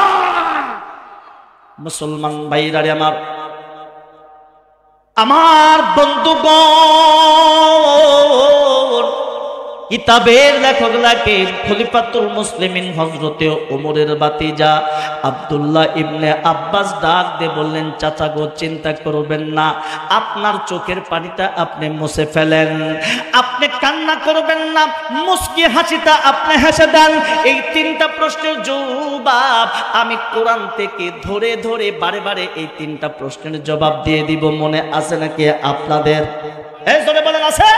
মুসলমান ভাইরা আমার বন্ধুগণ, কিতাবের লেখক লাগে খলিফাতুল মুসলিমিন হযরতে ওমরের ভাতিজা আব্দুল্লাহ ইবনে আব্বাস ডাক দিয়ে বললেন, চাচা গো, চিন্তা করবেন না, আপনার চোখের পানিটা আপনি মুছে ফেলেন, আপনি কান্না করবেন না, মুস্কি হাসিটা আপনি হেসে দেন। এই 3টা প্রশ্নের জবাব আমি কোরআন থেকে ধরে ধরে বারে বারে এই 3টা প্রশ্নের জবাব দিয়ে দিব। মনে আছে নাকি আপনাদের? এই জোরে বলেন, আছে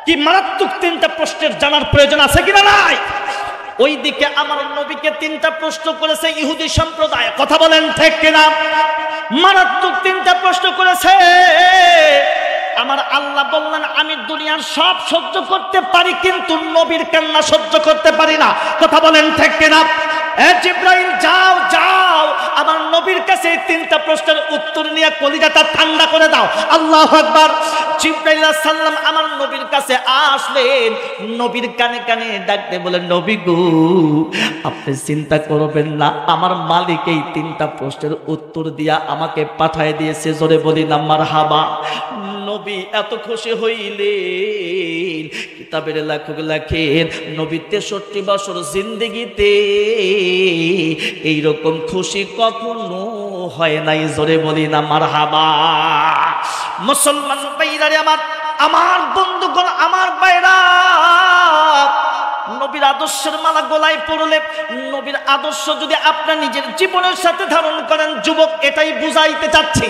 কি? মারাত্মক 3টা প্রশ্নের জানার প্রয়োজন আছে কিনা নাই? ওইদিকে আমার নবীকে 3টা প্রশ্ন করেছে ইহুদি সম্প্রদায়। কথা বলেন ঠিক কিনা? মারাত্মক তিনটা প্রশ্ন করেছে। আমার আল্লাহ বললেন আমি দুনিয়ার সব সহ্য করতে পারি, কিন্তু নবীর কান্না সহ্য করতে পারি না। কথা বলেন ঠিক কিনা? জিবরাইল যাও যাও আমার নবীর কাছে তিনটা প্রশ্নের উত্তর নিয়ে কলিজাটা ঠান্ডা করে দাও। আল্লাহু আকবার। জিবরাইল আলাইহিস সালাম আমার নবীর কাছে আসলেন, নবীর কানে কানে ডাকতে বলেন, নবী গো আপনি চিন্তা করবেন না, আমার মালিক এই তিনটা প্রশ্নের উত্তর দিয়া আমাকে পাঠিয়ে দিয়েছে। জোরে বলি না মারহাবা। নবী এত খুশি হইলেন, কিতাবের লেখক লেখেন নবী 63 বছর জিন্দেগিতে এইরকম খুশি কখনো হয় নাই। জোরে বলি না মারহাবা। মুসলমান ভাইরা আমার বন্ধুগণ, আমার ভাইরা, নবীর আদর্শের মালা গলায় পড়লে, নবীর আদর্শ যদি আপনার নিজের জীবনের সাথে ধারণ করেন, যুবক এটাই বুঝাইতে চাচ্ছি।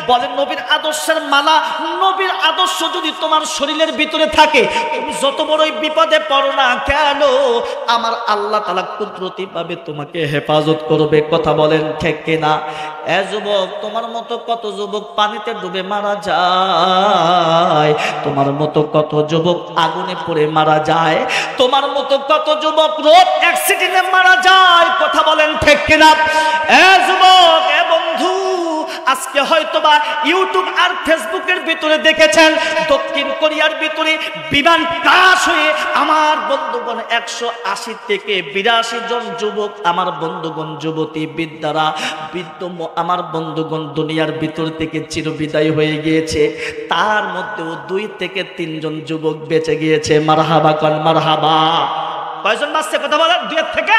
বলেন নবীর আদর্শের মালা, নবীর আদর্শ যদি তোমার শরীরের ভিতরে থাকে, তুমি যত বড়ই বিপদে পড়ো না কেন, আমার আল্লাহ তাআলা কুদরতি ভাবে তোমাকে হেফাজত করবে। কথা বলেন ঠিক কিনা? এ যুবক, তোমার মতো কত যুবক পানিতে ডুবে মারা যায়, তোমার মতো কত যুবক আগুনে পড়ে মারা যায়, তোমার মতো কত যুবক রোড অ্যাক্সিডেন্টে মারা যায়। কথা বলেন ঠিক কিনা? এ যুবক, এ বন্ধু, আজকে হয়তোবা ইউটিউব আর ফেসবুকের ভিতরে দেখেছেন দক্ষিণ কোরিয়ার ভিতরে বিমান ক্রাশ হয়ে আমার বন্ধুগণ 180 থেকে 82 জন যুবক, আমার বন্ধুগণ যুবতী বিদ্যারা বৃদ্ধ আমার বন্ধুগণ দুনিয়ার ভিতর থেকে চিরবিদায় হয়ে গিয়েছে। তার মধ্যেও 2 থেকে 3 জন যুবক বেঁচে গিয়েছে। মারহাবা কন মারহাবা। কয়জন বাঁচছে? কথা বলেন। 2 থেকে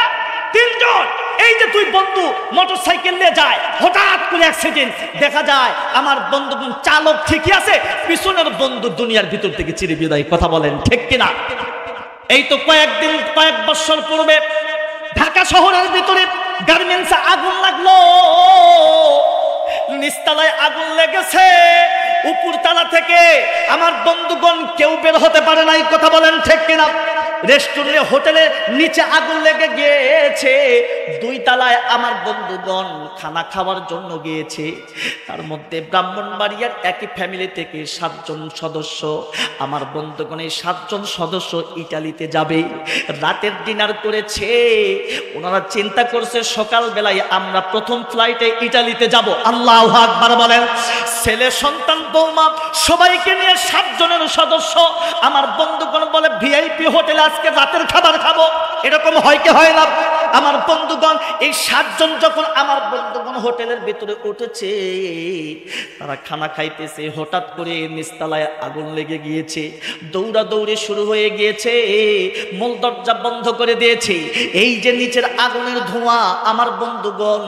3 জন। এই যে তুই বন্ধু মোটরসাইকেল নিয়ে যায়, হঠাৎ করে অ্যাক্সিডেন্ট, দেখা যায় আমার বন্ধুগণ চালক ঠিকই আছে, পিছনের বন্ধু দুনিয়ার ভিতর থেকে চিরবিদায়। কথা বলেন ঠিক কিনা? এই তো কয়েক বছর পূর্বে ঢাকা শহরের ভিতরে গার্মেন্টসে আগুন লাগলো। নিচতলায় আগুন লেগেছে, উপর তলা থেকে আমার বন্ধুগণ কেউ বের হতে পারে নাই। কথা বলেন ঠিক কিনা? রেস্টুরেন্টে হোটেলে নিচে আগুন লেগে গিয়েছে, 2 তলায় আমার বন্ধুগণ খানা খাওয়ার জন্য গিয়েছে। তার মধ্যে ব্রাহ্মণবাড়িয়ার একই ফ্যামিলি থেকে 7 জন সদস্য, আমার বন্ধুগণ এই 7 জন সদস্য ইটালিতে যাবে, রাতের ডিনার করেছে। ওনারা চিন্তা করছে সকাল বেলায় আমরা প্রথম ফ্লাইটে ইটালিতে যাব। আল্লাহু আকবার বলেন। ছেলে সন্তান বৌমা সবাইকে নিয়ে 7 জনের সদস্য আমার বন্ধুগণ বলে ভিআইপি হোটেলে আজকে রাতের খাবার খাবো। এরকম হয় কি হয় না? আমার বন্ধুগণ এই 7 জন যখন আমার বন্ধুগণ হোটেলের ভিতরে উঠেছে, তারা খানা খাইতেছে, হঠাৎ করে নিচতলায় আগুন লেগে গিয়েছে। দৌড়াদৌড়ি শুরু হয়ে গিয়েছে, মূল দরজা বন্ধ করে দিয়েছে। এই যে নিচের আগুনের ধোঁয়া, আমার বন্ধুগণ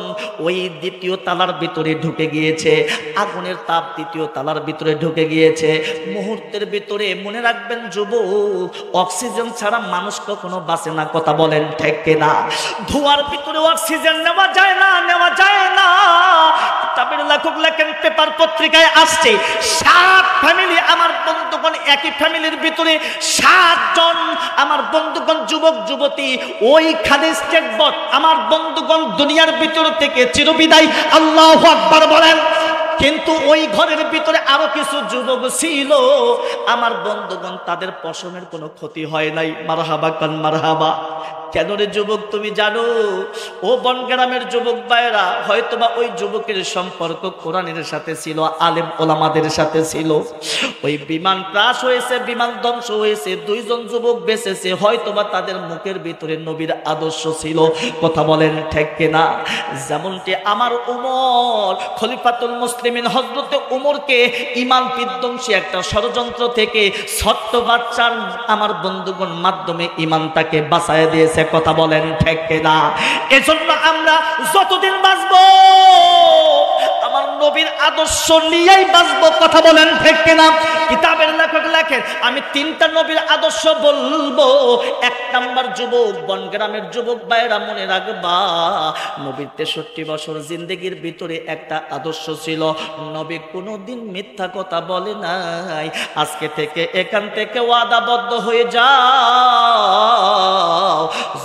ওই 2য় তলার ভিতরে ঢুকে গিয়েছে, আগুনের তাপ 2য় তলার ভিতরে ঢুকে গিয়েছে। মুহূর্তের ভিতরে মনে রাখবেন যুবক, অক্সিজেন ছাড়া মানুষ কখনো বাঁচে না। কথা বলেন ঠিক কিনা? ধোঁয়ার ভিতরে অক্সিজেন নেওয়া যায় না, নেওয়া যায় না। কিতাবের লেখক লেখেন, পেপার পত্রিকায় আসছে 7 ফ্যামিলি আমার বন্ধুগণ, একই ফ্যামিলির ভিতরে 7 জন আমার বন্ধুগণ যুবক যুবতী, ওই খালিদ স্টেটবট আমার বন্ধুগণ দুনিয়ার ভিতর থেকে চিরবিদায়। আল্লাহু আকবার বলেন। কিন্তু ওই ঘরের ভিতরে আরো কিছু যুবক ছিল আমার বন্ধুগণ, তাদের পশমের কোনো ক্ষতি হয় নাই। মারহাবা কান মারহাবা। কেন রে যুবক, তুমি জানো? ও বনগ্রামের যুবক ভাইরা, হয়তোবা ওই যুবকের সম্পর্ক কোরআনের সাথে ছিল, আলেম ওলামাদের সাথে ছিল। ওই বিমান ক্রাশ হয়েছে, বিমান ধ্বংস হয়েছে, 2 জন যুবক বেঁচেছে, হয়তোবা তাদের মুখের ভিতরে নবীর আদর্শ ছিল। কথা বলেন ঠিক কিনা? যেমনটি আমার উমর খলিফাতুল মুসলিমিন হযরতে উমরকে ঈমান বিধ্বংসী একটা ষড়যন্ত্র থেকে ছোট্ট বাচ্চার আমার বন্ধুগণ মাধ্যমে ঈমানটাকে বাঁচায় দিয়েছে। কথা বলেন ঠিক কিনা? এজন্য আমরা যতদিন বাঁচবো আমার নবীর আদর্শ নিয়েই বাঁচবো। কথা বলেন ঠিক কিনা? কিতাবের লেখক রাখেন, আমি 3টা নবীর আদর্শ বলবো। 1 নাম্বার যুবক, বনগ্রামের যুবক ভাইরা মনে রাখবা, নবীর 63 বছর জিন্দেগির ভিতরে একটা আদর্শ ছিল, নবী কোনোদিন মিথ্যা কথা বলে নাই। আজকে থেকে এখান থেকে ওয়াদাবদ্ধ হয়ে যাও,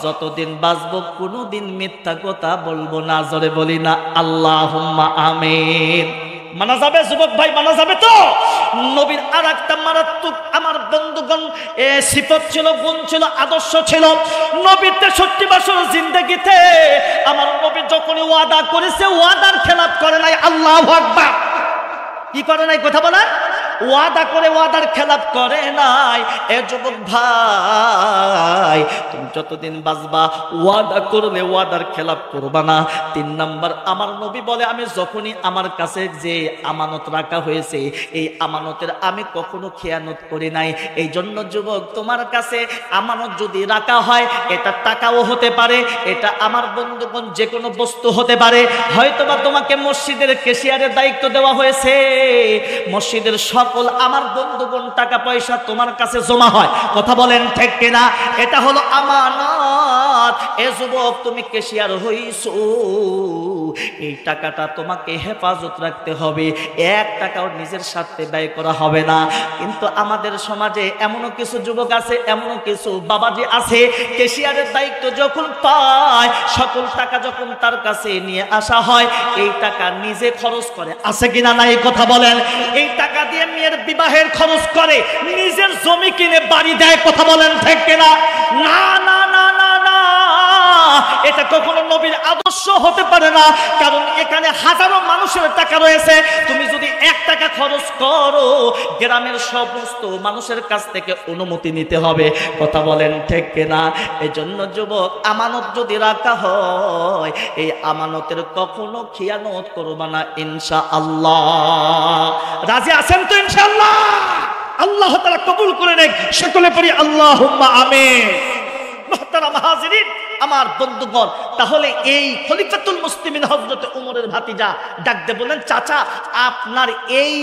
যতদিন বাঁচবো কোনোদিন মিথ্যা কথা বলবো না। জোরে বলি না আল্লাহুম্মা আমিন। মানা যাবে যুবক ভাই, মানা যাবে তো? নবীর আর একটা মারাত্মক আমার বন্ধুগণ সিফত ছিল, গুণ ছিল, আদর্শ ছিল। নবীর 63 বছর জিন্দেগিতে আমার নবী যখনই ওয়াদা করেছে, ওয়াদার খেলাপ করে নাই। আল্লাহু আকবার। কি করে নাই কথা বলেন? ওয়াদা করে ওয়াদার খেলাপ করে নাই। এ যুবক ভাই, তুমি যতদিন বাঁচবা ওয়াদা করলে ওয়াদার খেলাপ করবা না। 3 নাম্বার আমার নবী বলে, আমি যখনই আমার কাছে যে আমানত রাখা হয়েছে, এই আমানতের আমি কখনো খেয়ানত করি নাই। এই জন্য যুবক, তোমার কাছে আমানত যদি রাখা হয়, এটা টাকাও হতে পারে, এটা আমার বন্ধুগণ যে কোনো বস্তু হতে পারে। হয়তোবা তোমাকে মসজিদের ক্যাশিয়ারের দায়িত্ব দেওয়া হয়েছে, মসজিদের সকল আমার বন্ধুগণ টাকা পয়সা তোমার কাছে জমা হয়। কথা বলেন ঠিক কিনা? এটা হলো আমানত। এ যুবক, তুমি ক্যাশিয়ার হইছো, এই টাকাটা তোমাকে হেফাজত রাখতে হবে, 1 টাকাও নিজের স্বার্থে ব্যয় করা হবে না। কিন্তু আমাদের সমাজে এমনও কিছু যুবক আছে, এমনও কিছু বাবাজি আছে, ক্যাশিয়ারের দায়িত্ব যখন পায়, সকল টাকা যখন তার কাছে নিয়ে আসা হয়, এই টাকা নিজে খরচ করে। আছে কিনা নাই কথা বলেন? এই টাকা দিয়ে মেয়ের বিবাহের খরচ করে, নিজের জমি কিনে বাড়ি দেয়। কথা বলেন ঠিক কিনা? না না না না না, এটা কখনো নবীর আদর্শ হতে পারে না। কারণ এখানে হাজারো মানুষের টাকা রয়েছে, তুমি যদি 1 টাকা খরচ করো, গ্রামের সমস্ত মানুষের কাছ থেকে অনুমতি নিতে হবে। কথা বলেন ঠিক কিনা? এই জন্য যুবক, আমানত যদি রাখা হয়, এই আমানতের কখনো খিয়ানত করবা না ইনশাআল্লাহ। রাজি আছেন তো ইনশাআল্লাহ? আল্লাহ তাআলা কবুল করে নেক। সকলে পড়ি আল্লাহুম্মা আমিন। মুহতারাম হাজিরিন, আমার বন্ধুগণ, তাহলে এই খলিফাতুল মুসলিমিন হযরত ওমরের ভাতিজা ডাক দিয়ে বলেন, চাচা আপনার এই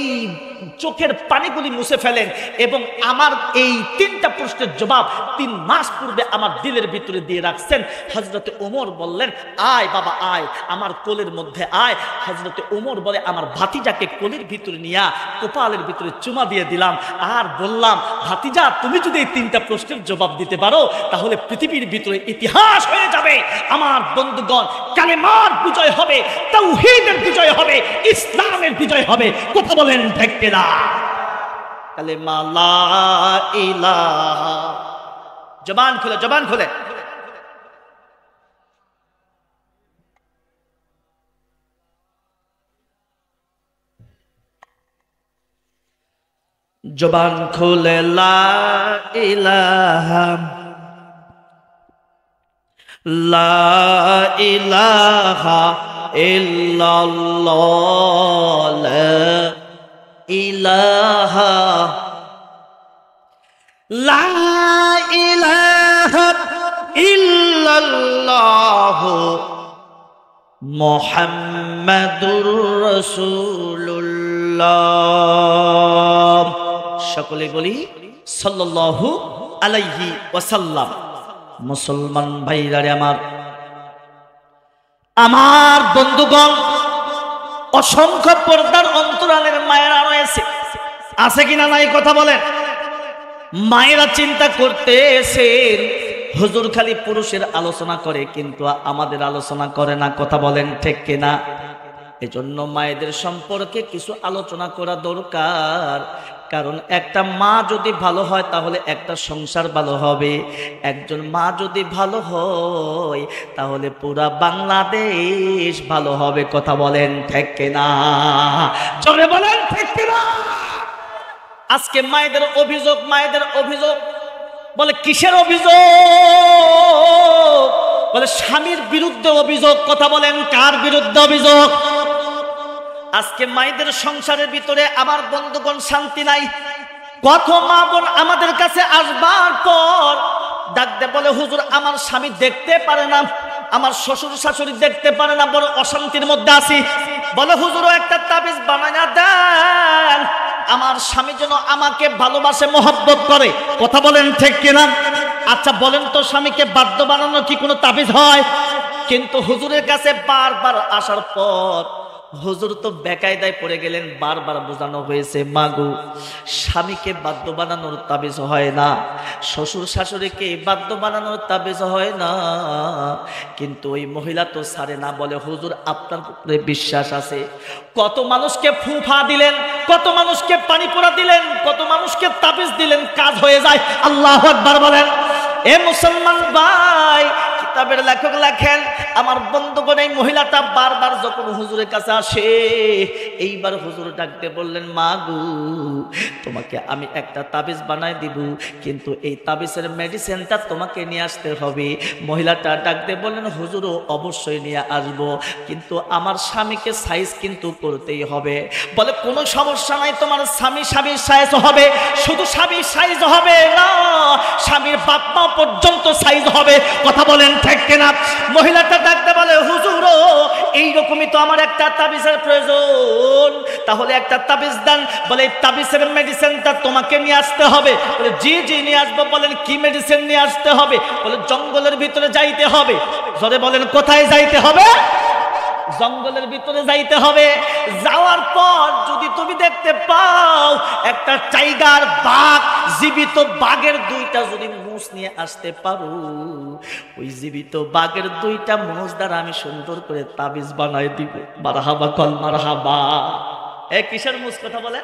চোখের পানিগুলি মুছে ফেলেন এবং আমার এই 3টা প্রশ্নের জবাব 3 মাস পূর্বে আমার দিলের ভিতরে দিয়ে রাখছেন। হযরত ওমর বললেন, আয় বাবা আয়, আমার কোলের মধ্যে আয়। হযরত ওমর বলে, আমার ভাতিজাকে কোলের ভিতরে নিয়ে কপালের ভিতরে চুমা দিয়ে দিলাম আর বললাম, ভাতিজা তুমি যদি এই 3টা প্রশ্নের জবাব দিতে পারো, তাহলে পৃথিবীর ভিতরে ইতিহাস হয়ে যাবে। আমার বন্ধুগণ, কালেমার বিজয় হবে, তাওহীদের বিজয় হবে, ইসলামের বিজয় হবে। কথা বলেন ঠিক কিনা? কালেমা লা ইলাহা, জবান খুলে, জবান খুলে। জবান খুলে লা ইলাহা, লা ইলাহা ইল্লাল্লাহ, লা ইলাহা, লা ইলাহা ইল্লাল্লাহ, মুহাম্মাদুর রাসূলুল্লাহ। সকলে বলি সাল্লাল্লাহু আলাইহি ওয়াসাল্লাম। মুসলমান ভাইরা আমার বন্ধুগণ, অসংখ্য পর্দার অন্তরালের মায়েরা রয়েছে, আছে কিনা নাই কথা বলেন? মায়েরা চিন্তা করতেছেন, হুজুর খালি পুরুষের আলোচনা করে কিন্তু আমাদের আলোচনা করে না। কথা বলেন ঠিক কিনা? এজন্য মায়েদের সম্পর্কে কিছু আলোচনা করা দরকার। কারণ একটা মা যদি ভালো হয় তাহলে একটা সংসার ভালো হবে, একজন মা যদি ভালো হয় তাহলে পুরা বাংলাদেশ ভালো হবে। কথা বলেন ঠিক কিনা? জোরে বলেন ঠিক কিনা? আজকে মায়েদের অভিযোগ, মায়েদের অভিযোগ, বলে কিসের অভিযোগ? বলে স্বামীর বিরুদ্ধে অভিযোগ। কথা বলেন কার বিরুদ্ধে অভিযোগ? আজকে মায়েদের সংসারের ভিতরে আমার বন্ধুগণ শান্তি নাই। কত মা বোন আমাদের কাছে আসবার পর ডাকতে বলে, হুজুর আমার স্বামী দেখতে পারে না, আমার শ্বশুর শাশুড়ি দেখতে পারে না, বড় অশান্তির মধ্যে আছি। বলে হুজুরও একটা তাবিজ বানায়া দেন, আমার স্বামী যেন আমাকে ভালোবাসে, মহব্বত করে। কথা বলেন ঠিক কিনা? আচ্ছা বলেন তো, স্বামীকে বাধ্য বানানো কি কোনো তাবিজ হয়? কিন্তু হুজুরের কাছে বারবার আসার পর হুজুর তো বেকায়দায় পড়ে গেলেন। বারবার বোঝানো হয়েছে, মাগো স্বামীকে বাধ্য বানানোর তাবিজ হয় না, শ্বশুর শাশুড়িকে বাধ্য বানানোর তাবিজ হয় না। কিন্তু ওই মহিলা তো ছাড়ে না, বলে হুজুর আপনার উপরে বিশ্বাস আছে। কত মানুষকে ফুফা দিলেন, কত মানুষকে পানি পোড়া দিলেন, কত মানুষকে তাবিজ দিলেন, কাজ হয়ে যায়। আল্লাহু আকবার বলেন। এ মুসলমান ভাই, কিতাবের লেখক লেখেন, আমার বন্ধুগণ এই মহিলাটা বারবার যখন হুজুরের কাছে আসে, এইবার হুজুর ডাকতে বললেন, মা গো তোমাকে আমি একটা তাবিজ বানাই দিব, কিন্তু এই তাবিজের মেডিসিনটা তোমাকে নিয়ে আসতে হবে। মহিলাটা ডাকতে বললেন, হুজুরও অবশ্যই নিয়ে আসব, কিন্তু আমার স্বামীকে সাইজ কিন্তু করতেই হবে। বলে কোনো সমস্যা নাই, তোমার স্বামীর সাইজ হবে। শুধু স্বামীর সাইজ হবে না, স্বামীর বাপ মা পর্যন্ত সাইজ হবে। কথা বলেন ঠিক কিনা? মহিলাটা ডাকতে বলে, হুজুর এইরকমই তো আমার একটা তাবিজের প্রয়োজন, তাহলে একটা তাবিজ দেন। বলে এই তাবিজের মেডিসিনটা তোমাকে নিয়ে আসতে হবে। বলে জি জি নিয়ে আসবো। বলেন কি মেডিসিন নিয়ে আসতে হবে? বলে জঙ্গলের ভিতরে যাইতে হবে। জোরে বলেন কোথায় যাইতে হবে? জঙ্গলের ভিতরে যাইতে হবে। যাওয়ার পর যদি তুমি দেখতে পাও একটা টাইগার, বাঘ, জীবিত বাঘের দুইটা যদি মুষ নিয়ে আসতে পারো, ওই জীবিত বাঘের দুইটা মুষ দ্বারা আমি সুন্দর করে তাবিজ বানাই দিব। মারহাবা কল মারহাবা। এ কিসের মুষ? কথা বলে।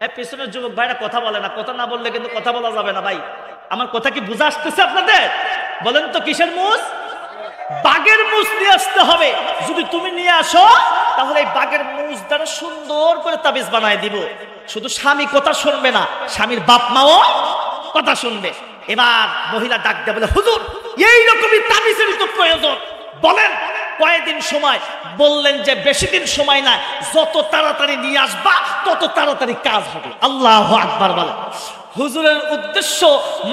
এ পিছনের যুবক ভাইরা কথা বলে না, কথা না বললে কিন্তু কথা বলা যাবে না ভাই। আমার কথা কি বুঝা আসতেছে আপনাদের? বলেন তো কিসের মুষ? বাঘের মুষ নিয়ে আসতে হবে। যদি তুমি নিয়ে আসো তাহলে এই বাঘের মুষ দ্বারা সুন্দর করে তাবিজ বানায় দিব। শুধু স্বামী কথা শুনবে না, স্বামীর বাপ মাও কথা শুনবে। এবার মহিলা ডাক দেয়, বলে হুজুর এইরকমই তাবিজের তো প্রয়োজন। বলেন কয়দিন সময়? বললেন যে বেশি দিন সময় না, যত তাড়াতাড়ি নিয়ে আসবা তত তাড়াতাড়ি কাজ হবে। আল্লাহু আকবার বলেন। হুজুরের উদ্দেশ্য,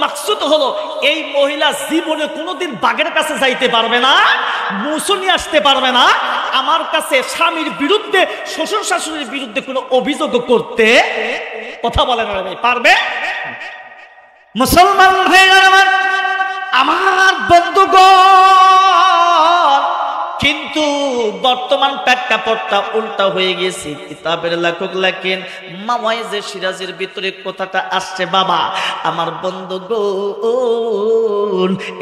মাকসুদ হলো এই মহিলা জীবনে কোনোদিন বাঘের কাছে যাইতে পারবে না, মুসু নিয়ে আসতে পারবে না, আমার কাছে স্বামীর বিরুদ্ধে, শ্বশুর শাশুড়ির বিরুদ্ধে কোনো অভিযোগ করতে, কথা বলে না ভাই, পারবে। মুসলমান ভাইরা আমার বন্ধুগণ, কিন্তু বর্তমান প্রেক্ষাপটটা উল্টা হয়ে গেছে। কিতাবের লেখক লেখেন, মাওয়াইজে সিরাজের ভিতরে কথাটা আসছে, বাবা আমার বন্ধুগণ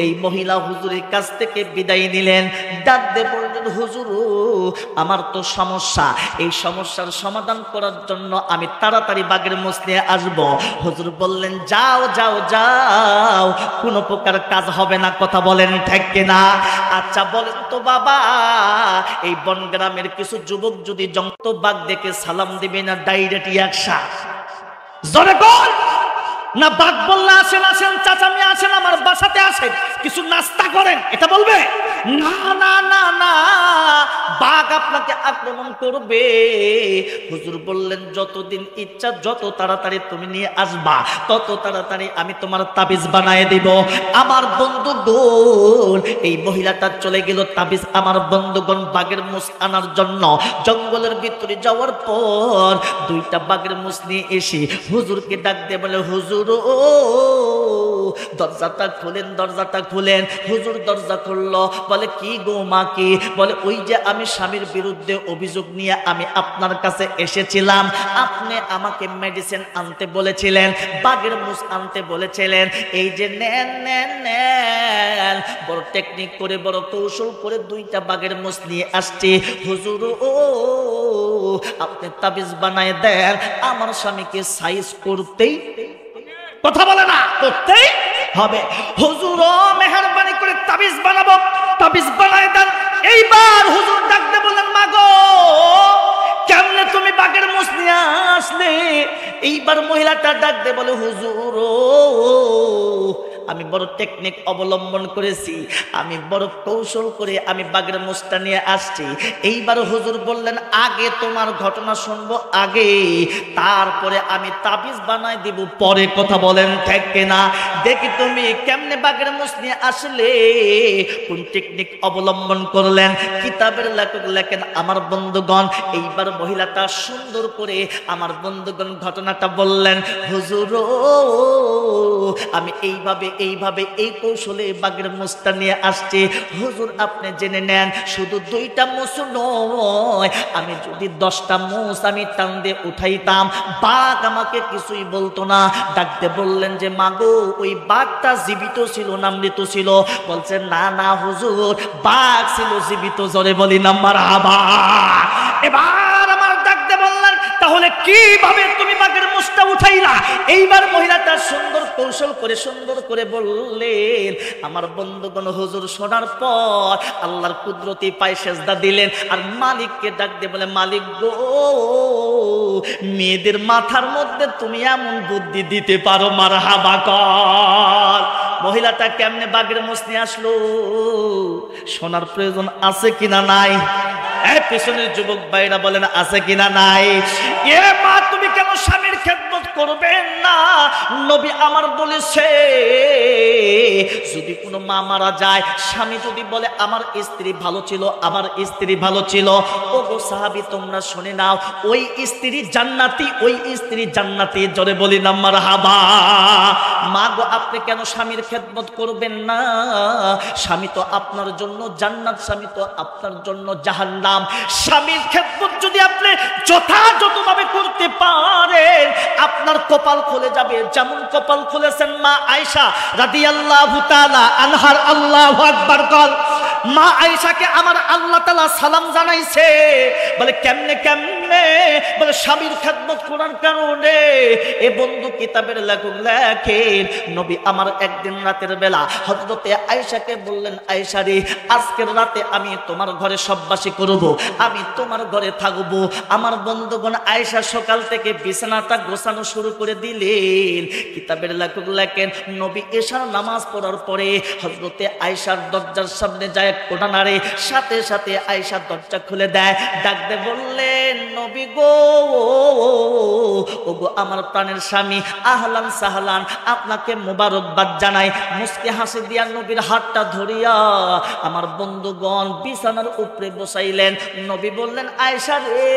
এই মহিলা হুজুরের কাছ থেকে বিদায় নিলেন। ডাক দিয়ে বললেন, হুজুর আমার তো সমস্যা, এই সমস্যার সমাধান করার জন্য আমি তাড়াতাড়ি বাঘের মুষ নিয়ে আসবো। হুজুর বললেন, যাও যাও যাও, কোনো প্রকার কাজ হবে না। কথা বলেন ঠিক কিনা? আচ্ছা বলেন তো বাবা, এই বনগ্রামের কিছু যুবক যদি জঙ্গল বাঘ দেখে সালাম দিবে না ডাইরেক্ট ইয়াকশা? জোরে বল না। বাঘ বললে আসেন আসেন চাচামি আসেন, আমার বাসাতে আসেন, কিছু নাস্তা করেন, এটা বলবে না? না না না, বাঘ আপনাকে আক্রমণ করবে। হুজুর বললেন, যতদিন ইচ্ছা যত তাড়াতাড়ি তুমি নিয়ে আসবা তত তাড়াতাড়ি আমি তোমার তাবিজ বানায় দিব। আমার বন্ধুগণ এই মহিলাটা চলে গেল তাবিজ আমার বন্ধুগণ বাঘের মুষ আনার জন্য। জঙ্গলের ভিতরে যাওয়ার পর দুইটা বাঘের মুষ নিয়ে এসে হুজুরকে ডাক দিয়ে বলে, হুজুর দরজাটা খুলেন, দরজাটা খুলেন। হুজুর দরজা খুললো। বলে কি গো মা কি? বলে ওই যে আমি স্বামীর বিরুদ্ধে অভিযোগ নিয়ে আমি আপনার কাছে এসেছিলাম, আপনি আমাকে মেডিসিন আনতে বলেছিলেন, বাঘের মুষ আনতে বলেছিলেন, এই যে নেন নেন নেন, বড় টেকনিক করে বড় কৌশল করে দুইটা বাঘের মুষ নিয়ে আসছি। হুজুর আপনি তাবিজ বানায় দেন, আমার স্বামীকে সাইজ করতেই, কথা বলে না, করতেই হবে। হুজুর মেহেরবানি করে তাবিজ বানাবো, তাবিজ বানায় দেন। এইবার হুজুর ডাকতে বলেন, মাগো কেমনে তুমি বাঘের মুষ নিয়ে আসলে? এইবার মহিলাটা ডাকতে বলে, হুজুর আমি বড় টেকনিক অবলম্বন করেছি, আমি বড় কৌশল করে আমি বাগের মোষটা নিয়ে আসছি। এইবার হুজুর বললেন আগে তোমার ঘটনা শুনবো আগে, তারপরে আমি তাবিজ বানাই দিব পরে কথা বলেন ঠিক কিনা। দেখি তুমি কেমনে বাগের মোষ নিয়ে আসলে, কোন টেকনিক অবলম্বন করলেন। কিতাবের লেখক লেখেন আমার বন্ধুগণ, এইবার মহিলাটা সুন্দর করে আমার বন্ধুগণ ঘটনাটা বললেন, হুজুর আমি এইভাবে এই কৌশলে বাগের মোষটা নিয়ে আসছি। হুজুর আপনি জেনে নেন, শুধু 2টা মোষ নয়, আমি যদি 10টা মোষ আমি টান দিয়ে উঠাইতাম, বাঘ আমাকে কিছুই বলতো না। ডাকতে বললেন যে মাগো ওই বাঘটা জীবিত ছিল না মৃত ছিল? বলছেন না না হুজুর, বাঘ ছিল জীবিত। জোরে বলি না মারহাবা। এবার আমার ডাকতে বললেন তাহলে কিভাবে তুমি বাঘের মোষটা উঠাইলা? এইবার মহিলাটা সুন্দর কৌশল করে সুন্দর করে বললেন। আমার বন্ধুগণ হুজুর শোনার পর আল্লাহর কুদরতি পায়ে সেজদা দিলেন আর মালিককে ডাক দিয়ে বলে, মালিক গো, মেয়েদের মাথার মধ্যে তুমি এমন বুদ্ধি দিতে পারো, মারহাবা কর। মহিলাটা কেমনে বাঘের মোষ নিয়ে আসলো শোনার প্রয়োজন আছে কিনা নাই? পেছনের যুবক ভাইরা বলেন আছে কিনা নাই? এ মা তুমি কেন স্বামীর খেদমত করবেন না? নবী আমার বলেছে যদি কোনো মা মারা যায়, স্বামী যদি বলে আমার স্ত্রী ভালো ছিল, আমার স্ত্রী ভালো ছিল, ও গো সাহাবী তোমরা শুনে নাও, ওই স্ত্রী জান্নাতি, ওই স্ত্রী জান্নাতি। জোরে বলি না মারহাবা। মা গো আপনি কেন স্বামীর খেদমত করবেন না? স্বামী তো আপনার জন্য জান্নাত, স্বামী তো আপনার জন্য জাহান্নাম। স্বামীর খেদমত যদি আপনি যথাযথভাবে করতে পারেন, আপনার কপাল খুলে যাবে, যেমন কপাল খুলেছেন মা আয়েশা রাদিয়াল্লাহু তাআলা আনহার। আল্লাহু আকবার কল। মা আয়েশাকে আমার আল্লাহ তাআলা সালাম জানাইছে। বলে কেমনে কেমনে? বলে স্বামীর খেদমত করার কারণে। এ বন্ধু কিতাবের লেখক লেখেন, নবী আমার একদিন রাতের বেলা হযরতে আয়েশাকে বললেন, আয়েশা রে আজকের রাতে আমি তোমার ঘরে সববাসী করব, আমি তোমার ঘরে থাকবো। আমার বন্ধুগণ আয়েশা সকাল থেকে বিছানাটা গোছানো শুরু করে দিলেন। কিতাবের লেখক লেখেন নবী এশার নামাজ পড়ার পরে হযরতে আয়েশার দরজার সামনে যায় কোনা নাড়ে, সাথে সাথে আয়েশা দরজা খুলে দেয়। ডাকতে বললেন নবী গো, ও গো আমার প্রাণের স্বামী, আহলান সাহলান, আপনাকে মোবারকবাদ জানাই। মুস্কি হাসি দিয়া নবীর হাতটা ধরিয়া আমার বন্ধুগণ বিছানার উপরে বসাইলেন। নবী বললেন আয়েশা রে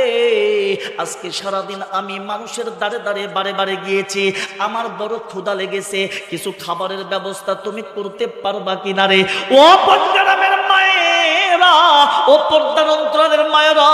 আজকে সারাদিন আমি মানুষের দাঁড়ে দাঁড়িয়ে বারে বারে গিয়েছি, আমার বড় ক্ষুধা লেগেছে, কিছু খাবারের ব্যবস্থা তুমি করতে পারবা কিনা রে? ও পঞ্চরামের মায়েরা, ও পর্দার অন্তরালের মায়েরা,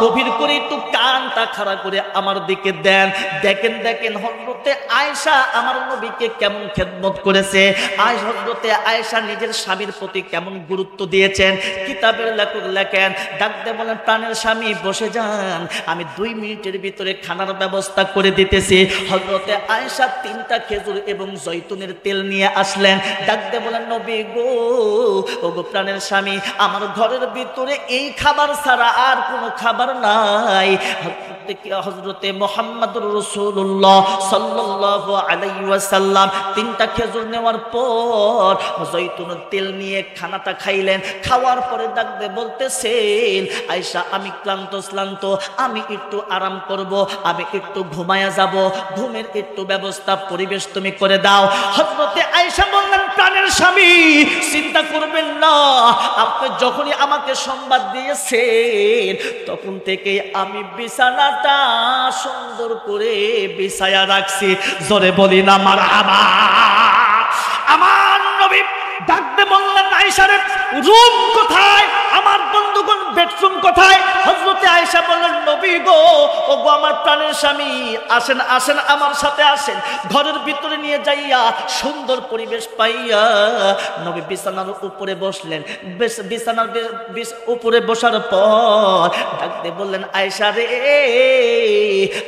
গভীর করে একটু কানটা খাড়া করে আমার দিকে দেন। দেখেন দেখেন হযরতে আয়েশা আমার নবীকে কেমন খেদমত করেছে, হযরতে আয়েশা নিজের স্বামীর প্রতি কেমন গুরুত্ব দিয়েছেন। কিতাবের লেখক লেখেন, ডাকতে বলেন প্রাণের স্বামী বসে যান, আমি 2 মিনিটের ভিতরে খানার ব্যবস্থা করে দিতেছি। হযরতে আয়েশা 3টা খেজুর এবং জয়তুনের তেল নিয়ে আসলেন। ডাকতে বলেন নবী গো, ও গো প্রাণের স্বামী, আমার ঘরের ভিতরে এই খাবার ছাড়া আর কোনো খাবার নাই। হযরতে মুহাম্মদুর রাসূলুল্লাহ সাল্লাল্লাহু আলাইহি ওয়াসাল্লাম 3টা খেজুর নেওয়ার পর জয়তুনের তেল নিয়ে খানাটা খাইলেন। খাওয়ার পরে ডাকতে বলতেছেন আয়েশা আমি ক্লান্ত, আমি একটু আরাম করব, আমি একটু ঘুমায়া যাব, ঘুমের একটু ব্যবস্থা পরিবেশ তুমি করে দাও। হযরতে আয়েশা বললেন প্রাণের স্বামী চিন্তা করবেন না, আপনি যখনই আমাকে সংবাদ দিয়েছেন তখন থেকে আমি বিছানাটা সুন্দর করে বিছায়া রাখছি। জোরে বলি না মারহাবা। আমার নবী ডাকতে বললেন আয়েশা রে রুম কোথায়? আমার বন্ধুগণ বেডরুম কোথায়? হযরতে আয়েশা বললেন নবী গো, ও গো আমার প্রাণের স্বামী, আসেন আসেন আমার সাথে আসেন। ঘরের ভিতরে নিয়ে যাইয়া সুন্দর পরিবেশ পাইয়া নবী বিছানার উপরে বসলেন। বিছানার উপরে বসার পর ডাকতে বললেন আয়েশা রে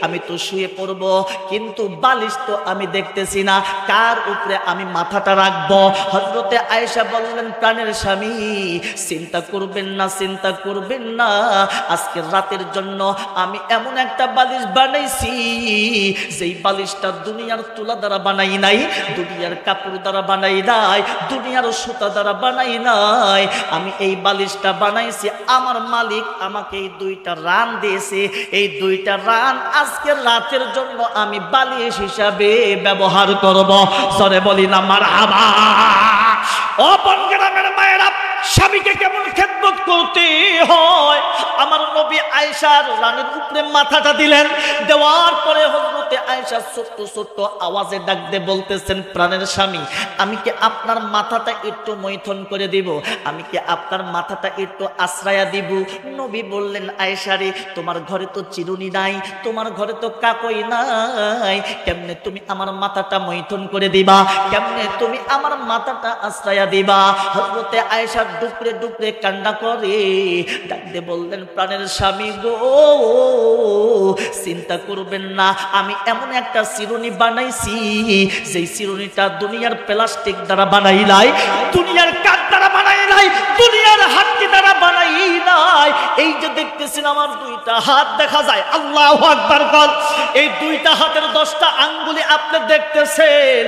আমি তো শুয়ে পড়ব, কিন্তু বালিশ তো আমি দেখতেছি না, কার উপরে আমি মাথাটা রাখবো? হযরতে আয়েশা বললেন প্রাণের স্বামী চিন্তা করবেন না, চিন্তা করবেন না, আজকের রাতের জন্য আমি এমন একটা বালিশ বানাইছি যেই বালিশটা দুনিয়ার তুলা দ্বারা বানাই নাই, দুনিয়ার কাপড় দ্বারা বানাই নাই, দুনিয়ার সুতা দ্বারা বানাই নাই। আমি এই বালিশটা বানাইছি, আমার মালিক আমাকে এই 2টা রান দিয়েছে। এই 2টা রান আজকের রাতের জন্য আমি বালিশ হিসাবে ব্যবহার করব। সরে বলি না মারহাবা। ও বনগ্রামের মায়েরা, স্বামীকে কেমন খেদমত করতে হয়। আমার নবী আয়েশার রানের উপরে মাথাটা দিলেন, দেওয়ার পরে হযরতে আয়েশা ছোট্ট ছোট্ট আওয়াজে ডাক দিয়ে বলতেছেন, প্রাণের স্বামী, আমি কি আপনার মাথাটা একটু মৈথন করে দিব? আমি কি আপনার মাথাটা একটু আশ্রয়া দিব? নবী বললেন, আয়েশা রে, তোমার ঘরে তো চিরুনি নাই, তোমার ঘরে তো কাকই নাই, কেমনে তুমি আমার মাথাটা মৈথন করে দিবা? কেমনে তুমি আমার মাথাটা আশ্রয়া দিবা? হযরতে আয়েশা ডুকরে ডুকরে কান্না করে ডাকতে বললেন, প্রাণের স্বামী গো, চিন্তা করবেন না, আমি এমন একটা চিরুনি বানাইছি যেই চিরুনিটা দুনিয়ার প্লাস্টিক দ্বারা বানাই নাই, দুনিয়ার কাঠ দ্বারা বানাই নাই, দুনিয়ার হাড্ডি দ্বারা বানাই নাই। এই যে দেখতেছেন আমার 2টা হাত দেখা যায়, আল্লাহু আকবার বল। এই 2টা হাতের 10টা আঙ্গুলি আপনি দেখতেছেন?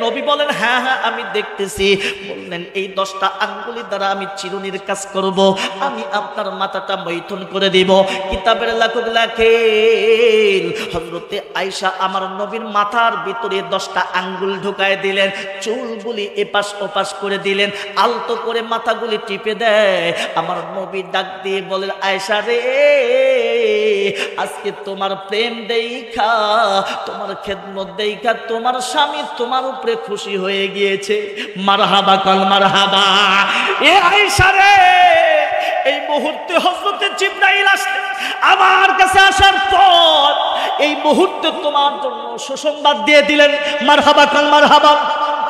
নবী বলেন, হ্যাঁ হ্যাঁ আমি দেখতেছি। বললেন, এই 10টা আঙ্গুলি দ্বারা আমি চিরুনির কাজ করব, আমি আপনার মাথাটা মৈথুন করে দিব। কিতাবের লেখক লেখেন, হযরতে আয়েশা আমার নবীর মাথার ভিতরে 10টা আঙ্গুল ঢুকায় দিলেন, চুলগুলি এপাশ ওপাশ করে দিলেন, আলতো করে মাথাগুলি টিপে দেয়। আমার নবী ডাক দিয়ে বলেন, আয়েশা রে, আজকে তোমার প্রেম দেইখা, তোমার খেদমত দেইখা তোমার স্বামী তোমার উপরে খুশি হয়ে গিয়েছে। মারহাবা কল মারহাবা। এ আয়েশা রে, এই মুহূর্তে হযরতে জিবরাইল আসলেন আমার কাছে, আসার পর এই মুহূর্তে তোমার জন্য সুসংবাদ দিয়ে দিলেন। মারহাবা কল মারহাবা।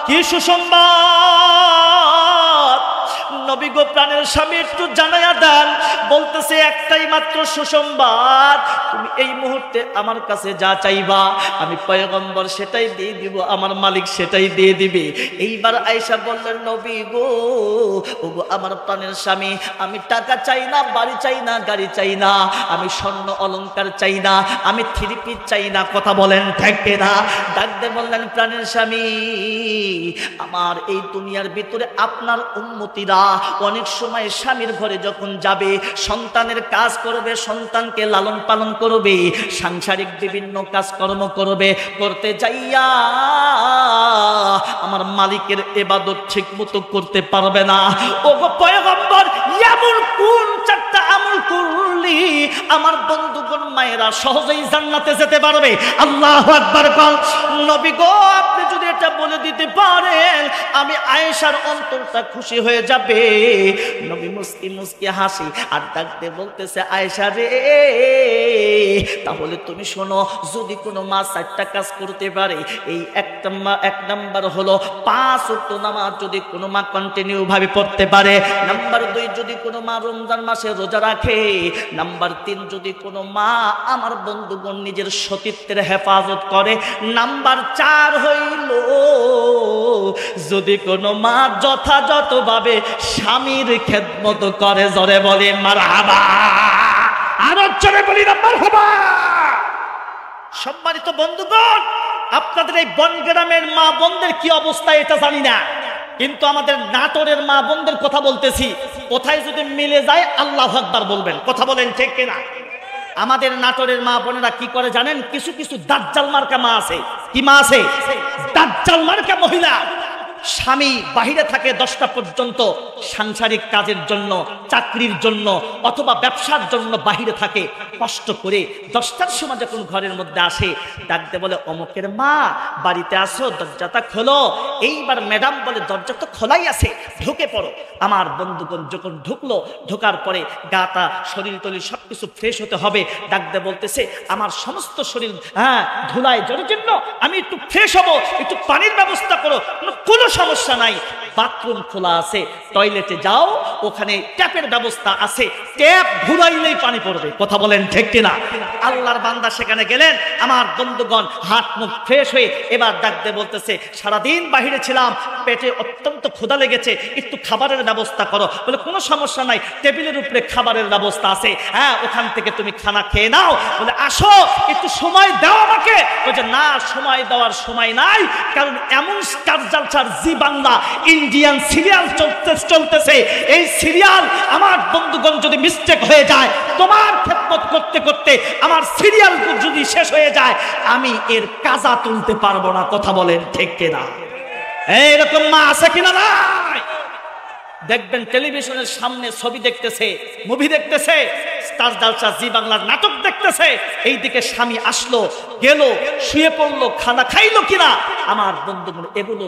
কি সুসংবাদ? নবী গো, প্রাণের স্বামী একটু জানায়া দেন। বলতেছে, একটাই মাত্র সুসংবাদ, তুমি এই মুহূর্তে আমার কাছে যা চাইবা আমি পয়গম্বর সেটাই দিয়ে দিব, আমার মালিক সেটাই দিয়ে দিবে। এইবার আয়েশা বললেন, নবী গো, ও গো আমার প্রাণের স্বামী, আমি টাকা চাই না, বাড়ি চাই না, গাড়ি চাই না, আমি স্বর্ণ অলংকার চাই না, আমি 3 পিস চাই না। কথা বলেন ঠিক না? ডাকতে বললেন, প্রাণের স্বামী, আমার এই দুনিয়ার ভিতরে আপনার উম্মতিরা অনেক সময় স্বামীর ঘরে যখন যাবে, সন্তানের কাজ করবে, সন্তানকে লালন পালন করবে, সাংসারিক বিভিন্ন কাজকর্ম করবে, করতে যাইয়া আমার মালিকের ইবাদত ঠিক মতো করতে পারবে না। ও গো পয়গম্বর, এমন কোন 4টা আমল করলি আমার বন্ধুগণ মায়েরা সহজেই জান্নাতে যেতে পারবে? আল্লাহু আকবার বল। নবী গো, আপনি যদি এটা বলে দিতে পারেন, আমি আয়েশার অন্তরটা খুশি হয়ে যাবে। নবী মুস্কি মুস্কি হাসি আর ডাকতে বলতেছে, আয়েশা রে, তাহলে তুমি শোনো, যদি কোনো মা 4টা কাজ করতে পারে, এই এক নাম্বার হলো 5 ওয়াক্ত নামাজ যদি কোনো মা কন্টিনিউ ভাবে পড়তে পারে, নাম্বার 2 যদি কোনো মা রমজান মাসে রোজা রাখে, নাম্বার 3 যদি কোনো মা আমার বন্ধুগণ নিজের সতীত্বের হেফাজত করে, নাম্বার 4 হইল যদি কোনো মা যথাযথভাবে স্বামীর খেদমত করে। জোরে বলে মারহাবা। আরো জোরে বলি না মারহাবা। সম্মানিত বন্ধুগণ, আপনাদের এই বনগ্রামের মা বোনদের কি অবস্থা এটা জানি না, কিন্তু আমাদের নাটোরের মা বোনদের কথা বলতেছি, কোথায় যদি মিলে যায় আল্লাহু আকবার বলবেন। কথা বলেন ঠিক কিনা? আমাদের নাটোরের মা বোনেরা কি করে জানেন? কিছু কিছু দাজ্জাল মার্কা মা আছে। কি মা আছে? দাজ্জাল মার্কা মহিলা। স্বামী বাহিরে থাকে 10টা পর্যন্ত সাংসারিক কাজের জন্য, চাকরির জন্য অথবা ব্যবসার জন্য বাহিরে থাকে, কষ্ট করে 10টার সময় যখন ঘরের মধ্যে আসে, ডাকতে বলে, অমুকের মা বাড়িতে আসো, দরজাটা খোলো। এইবার ম্যাডাম বলে, দরজা তো খোলাই আছে, ঢুকে পড়ো। আমার বন্ধুগণ যখন ঢুকলো, ঢোকার পরে গাটা শরীর টরীর সবকিছু ফ্রেশ হতে হবে, ডাকতে বলতেছে, আমার সমস্ত শরীর ধুলায় জড়জন্য, আমি একটু ফ্রেশ হবো, একটু পানির ব্যবস্থা করো। কোনো সমস্যা নাই। বাথরুম খোলা আছে, টয়লেটে যাও, ওখানে ট্যাপের ব্যবস্থা আছে, ট্যাপ ঘুরাইলেই পানি পড়বে। কথা বলেন ঠিক কিনা? আল্লাহর বান্দা সেখানে গেলেন, আমার বন্ধুগণ হাত মুখ ফ্রেশ হয়ে এবার ডাক দিয়ে বলতেছে, সারাদিন বাহিরে ছিলাম, পেটে অত্যন্ত ক্ষুধা লেগেছে, একটু খাবারের ব্যবস্থা করো। বলে কোনো সমস্যা নাই, টেবিলের উপরে খাবারের ব্যবস্থা আছে, হ্যাঁ ওখান থেকে তুমি খানা খেয়ে নাও। বলে আসো, একটু সময় দাও আমাকে। বলছে না, সময় দেওয়ার সময় নাই, কারণ এমন স্টার জলসার জি বাংলা ইন্ডিয়ান সিরিয়াল চলতেছে, এই সিরিয়াল আমার বন্ধুগণ যদি মিস্টেক হয়ে যায়, তোমার খেদমত করতে করতে আমার সিরিয়াল যদি শেষ হয়ে যায়, আমি এর কাজা তুলতে পারবো না। কথা বলেন ঠিক কিনা? এইরকম মা আছে কিনা? নাই। দেখবেন টেলিভিশনের সামনে ছবি দেখতেছে, মুভি দেখতেছে, স্টার জলসা জি বাংলার নাটক দেখতেছে, এইদিকে স্বামী আসলো গেল, শুয়ে পড়লো, খানা খাইলো কিনা, আমার বন্ধুগণ এগুলো